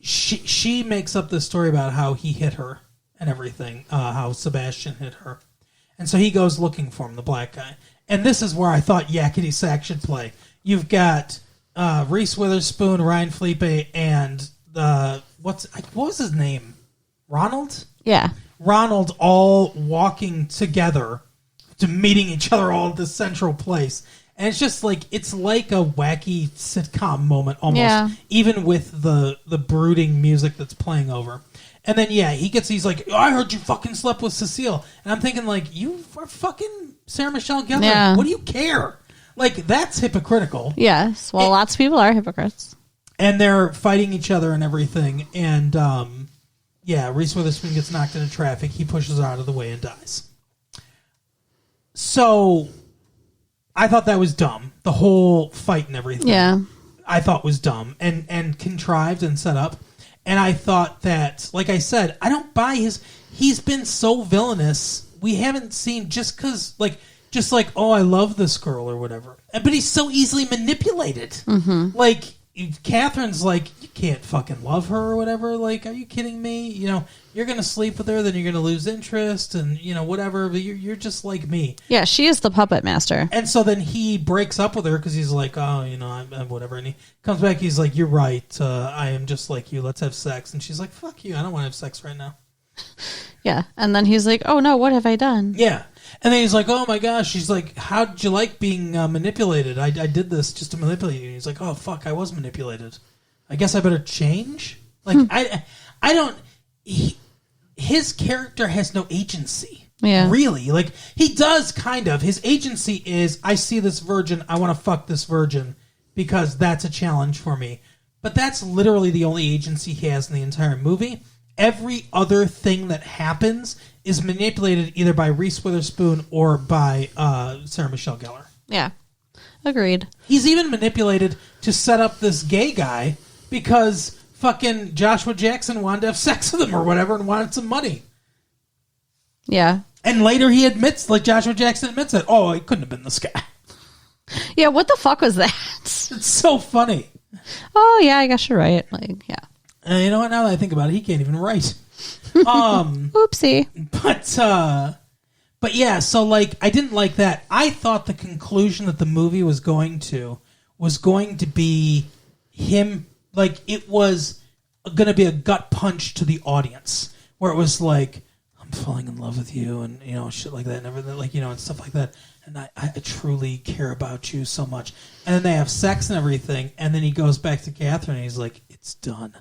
she makes up this story about how he hit her and everything, how Sebastian hit her. And so he goes looking for him, the black guy. And this is where I thought Yakety Sax should play. You've got Reese Witherspoon, Ryan Felipe, and what was his name? Ronald? Yeah. Ronald all walking together to meeting each other all at this central place. And it's just like, it's like a wacky sitcom moment almost, even with the brooding music that's playing over. And then, he's like, I heard you fucking slept with Cecile. And I'm thinking, like, you are fucking Sarah Michelle Gellar. Yeah. What do you care? Like, that's hypocritical. Yes. Well, lots of people are hypocrites. And they're fighting each other and everything. And, Reese Witherspoon gets knocked into traffic. He pushes her out of the way and dies. So, I thought that was dumb. The whole fight and everything. Yeah. I thought was dumb and contrived and set up. And I thought that, like I said, I don't buy he's been so villainous. We haven't seen, just because, like, just like, oh, I love this girl or whatever. But he's so easily manipulated. Mm-hmm. Like, Catherine's like, you can't fucking love her or whatever. Like, are you kidding me? You know, you're going to sleep with her, then you're going to lose interest and, you know, whatever. But you're just like me. Yeah, she is the puppet master. And so then he breaks up with her because he's like, oh, you know, I'm whatever. And he comes back, he's like, you're right. I am just like you. Let's have sex. And she's like, fuck you. I don't want to have sex right now. Yeah. And then he's like, oh, no, what have I done? Yeah. And then he's like, oh my gosh. She's like, how did you like being manipulated? I did this just to manipulate you. And he's like, oh, fuck, I was manipulated. I guess I better change? Like, I don't... his character has no agency. Yeah. Really. Like, he does kind of. His agency is, I see this virgin, I want to fuck this virgin because that's a challenge for me. But that's literally the only agency he has in the entire movie. Every other thing that happens is manipulated either by Reese Witherspoon or by Sarah Michelle Gellar. Yeah. Agreed. He's even manipulated to set up this gay guy because fucking Joshua Jackson wanted to have sex with him or whatever and wanted some money. Yeah. And later he admits, like Joshua Jackson admits it. Oh, it couldn't have been this guy. Yeah, what the fuck was that? It's so funny. Oh, yeah, I guess you're right. Like, yeah. And you know what? Now that I think about it, he can't even write. Oopsie. But yeah, so like I didn't like that. I thought the conclusion that the movie was going to be him, like it was going to be a gut punch to the audience where it was like, I'm falling in love with you and, you know, shit like that and everything, like, you know, and stuff like that. And I truly care about you so much. And then they have sex and everything. And then he goes back to Catherine and he's like, it's done.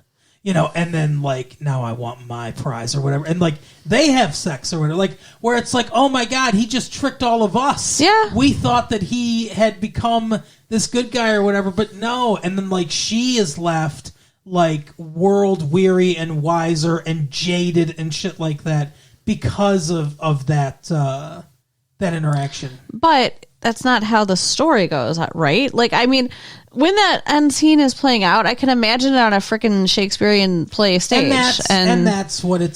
You know, and then, like, now I want my prize or whatever. And, like, they have sex or whatever. Like, where it's like, oh, my God, he just tricked all of us. Yeah. We thought that he had become this good guy or whatever, but no. And then, like, she is left, like, world-weary and wiser and jaded and shit like that because of that interaction. But that's not how the story goes, right? Like, I mean, when that end scene is playing out, I can imagine it on a freaking Shakespearean play stage, and that's what it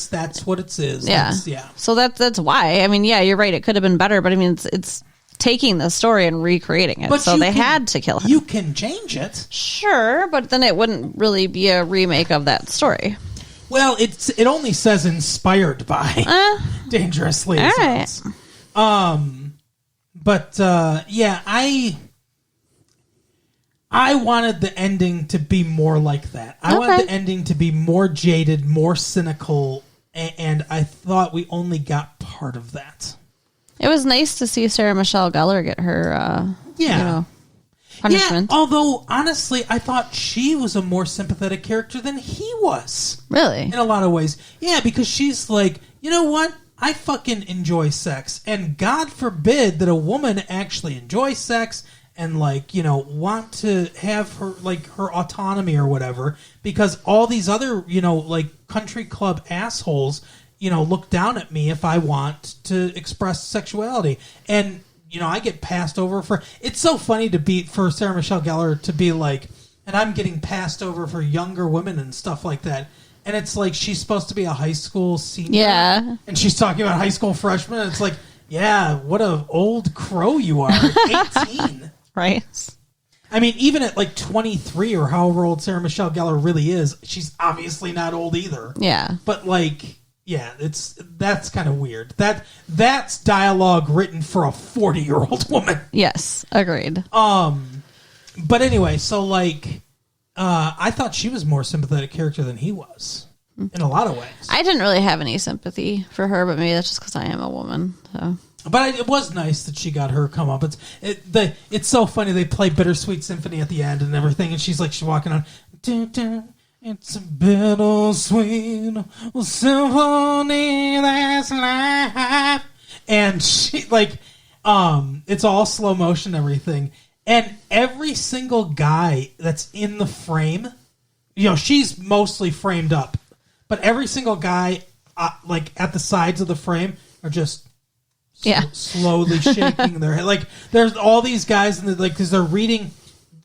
is. Yeah, yeah. So that's why. I mean, yeah, you're right. It could have been better, but I mean, it's taking the story and recreating it. But so they had to kill him. You can change it, sure, but then it wouldn't really be a remake of that story. Well, it only says inspired by Dangerous Liaisons. All right. But yeah, I wanted the ending to be more like that. I wanted the ending to be more jaded, more cynical, and I thought we only got part of that. It was nice to see Sarah Michelle Gellar get her punishment. Yeah, although, honestly, I thought she was a more sympathetic character than he was. Really? In a lot of ways. Yeah, because she's like, you know what? I fucking enjoy sex, and God forbid that a woman actually enjoy sex and, like, you know, want to have her, like, her autonomy or whatever, because all these other, you know, like, country club assholes, you know, look down at me if I want to express sexuality. And, you know, I get passed over for... It's so funny for Sarah Michelle Gellar to be like, and I'm getting passed over for younger women and stuff like that. And it's like she's supposed to be a high school senior. Yeah. And she's talking about high school freshmen. And it's like, yeah, what an old crow you are. 18. Right. I mean, even at like 23 or however old Sarah Michelle Gellar really is, she's obviously not old either. Yeah. But like, yeah, that's kind of weird. That's dialogue written for a 40-year-old woman. Yes, agreed. But anyway, so like... I thought she was a more sympathetic character than he was, in a lot of ways. I didn't really have any sympathy for her, but maybe that's just because I am a woman. So. But it was nice that she got her come up. It's so funny. They play Bittersweet Symphony at the end and everything, and she's walking on. It's a bittersweet symphony that's life, and she it's all slow motion, everything. And every single guy that's in the frame, you know, she's mostly framed up, but every single guy, at the sides of the frame, are just slowly shaking their head. Like, there's all these guys, because they're reading.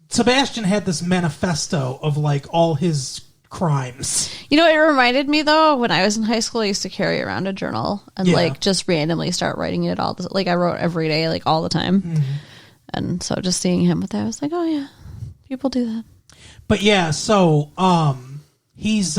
Sebastian had this manifesto of, like, all his crimes. You know, it reminded me though, when I was in high school, I used to carry around a journal and Yeah. like just randomly start writing it all. Like I wrote every day, like all the time. Mm-hmm. And so just seeing him with that, I was like, oh yeah, people do that. But yeah, so he's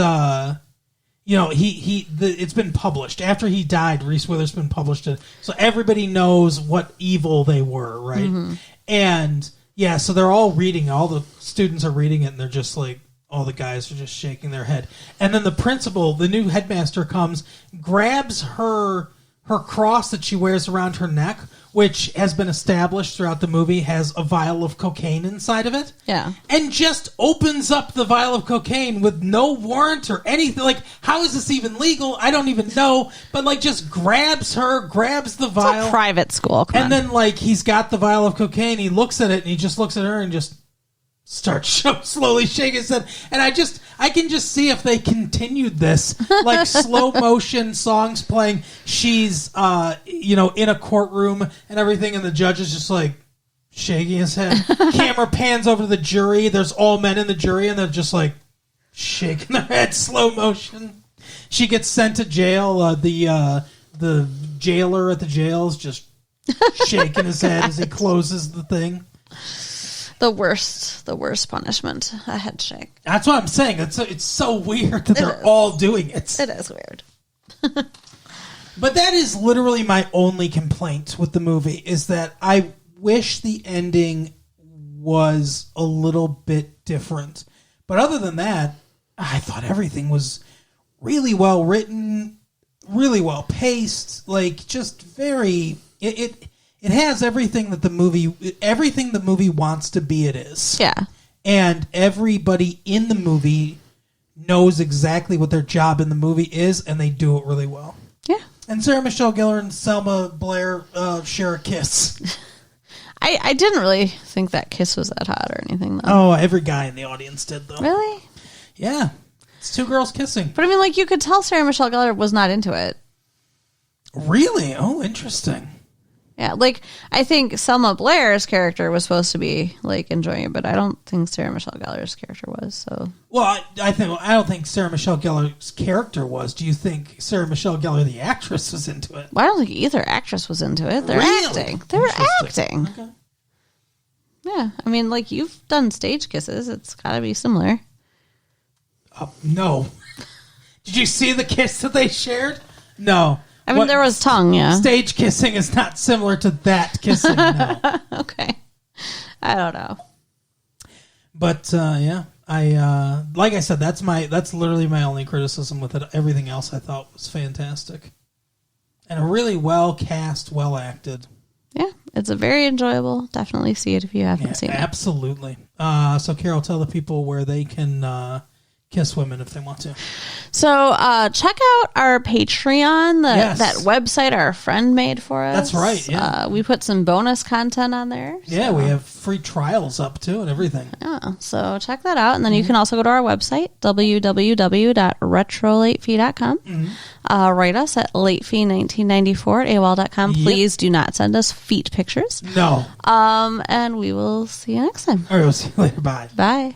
it's been published after he died. Reese Witherspoon published it, so everybody knows what evil they were, right? Mm-hmm. And yeah, so they're all reading. All the students are reading it, and they're just like, all the guys are just shaking their head. And then the principal, the new headmaster, comes, grabs her cross that she wears around her neck, which has been established throughout the movie, has a vial of cocaine inside of it. Yeah. And just opens up the vial of cocaine with no warrant or anything. Like, how is this even legal? I don't even know. But, like, just grabs the vial. It's a private school. Come on. And then, like, he's got the vial of cocaine. He looks at it, and he just looks at her and just starts slowly shaking his head. And I can just see if they continued this, like slow motion songs playing. She's, in a courtroom and everything, and the judge is just like shaking his head. Camera pans over to the jury. There's all men in the jury, and they're just like shaking their head, slow motion. She gets sent to jail. The jailer at the jail is just shaking his head as he closes the thing. The worst punishment, a head shake. That's what I'm saying. It's so weird that they're all doing it. It is weird. But that is literally my only complaint with the movie, is that I wish the ending was a little bit different. But other than that, I thought everything was really well written, really well paced, like just very... It has everything that the movie wants to be. It is. Yeah. And everybody in the movie knows exactly what their job in the movie is, and they do it really well. Yeah. And Sarah Michelle Gellar and Selma Blair share a kiss. I didn't really think that kiss was that hot or anything, though. Oh, every guy in the audience did, though. Really? Yeah. It's two girls kissing. But I mean, like, you could tell Sarah Michelle Gellar was not into it. Really? Oh, interesting. Yeah, like, I think Selma Blair's character was supposed to be, like, enjoying it, but I don't think Sarah Michelle Gellar's character was, so... Well, I don't think Sarah Michelle Gellar's character was. Do you think Sarah Michelle Gellar, the actress, was into it? Well, I don't think either actress was into it. They're Really? acting. They were acting. Okay. Yeah, I mean, like, you've done stage kisses. It's got to be similar. No. Did you see the kiss that they shared? No. I mean, there was tongue, yeah. Stage kissing is not similar to that kissing, no. Okay. I don't know. But, yeah. I like I said, that's literally my only criticism with it. Everything else I thought was fantastic. And a really well cast, well acted. Yeah, it's a very enjoyable. Definitely see it if you haven't seen it. Absolutely. So, Carol, tell the people where they can kiss women if they want to. So check out our Patreon, Yes. that website our friend made for us. That's right, yeah. We put some bonus content on there. Yeah, we have free trials up, too, and everything. Yeah, so check that out. And then you can also go to our website, www.retrolatefee.com. Write us at latefee1994 at AOL.com. Yep. Please do not send us feet pictures. No. And we will see you next time. All right, we'll see you later. Bye. Bye.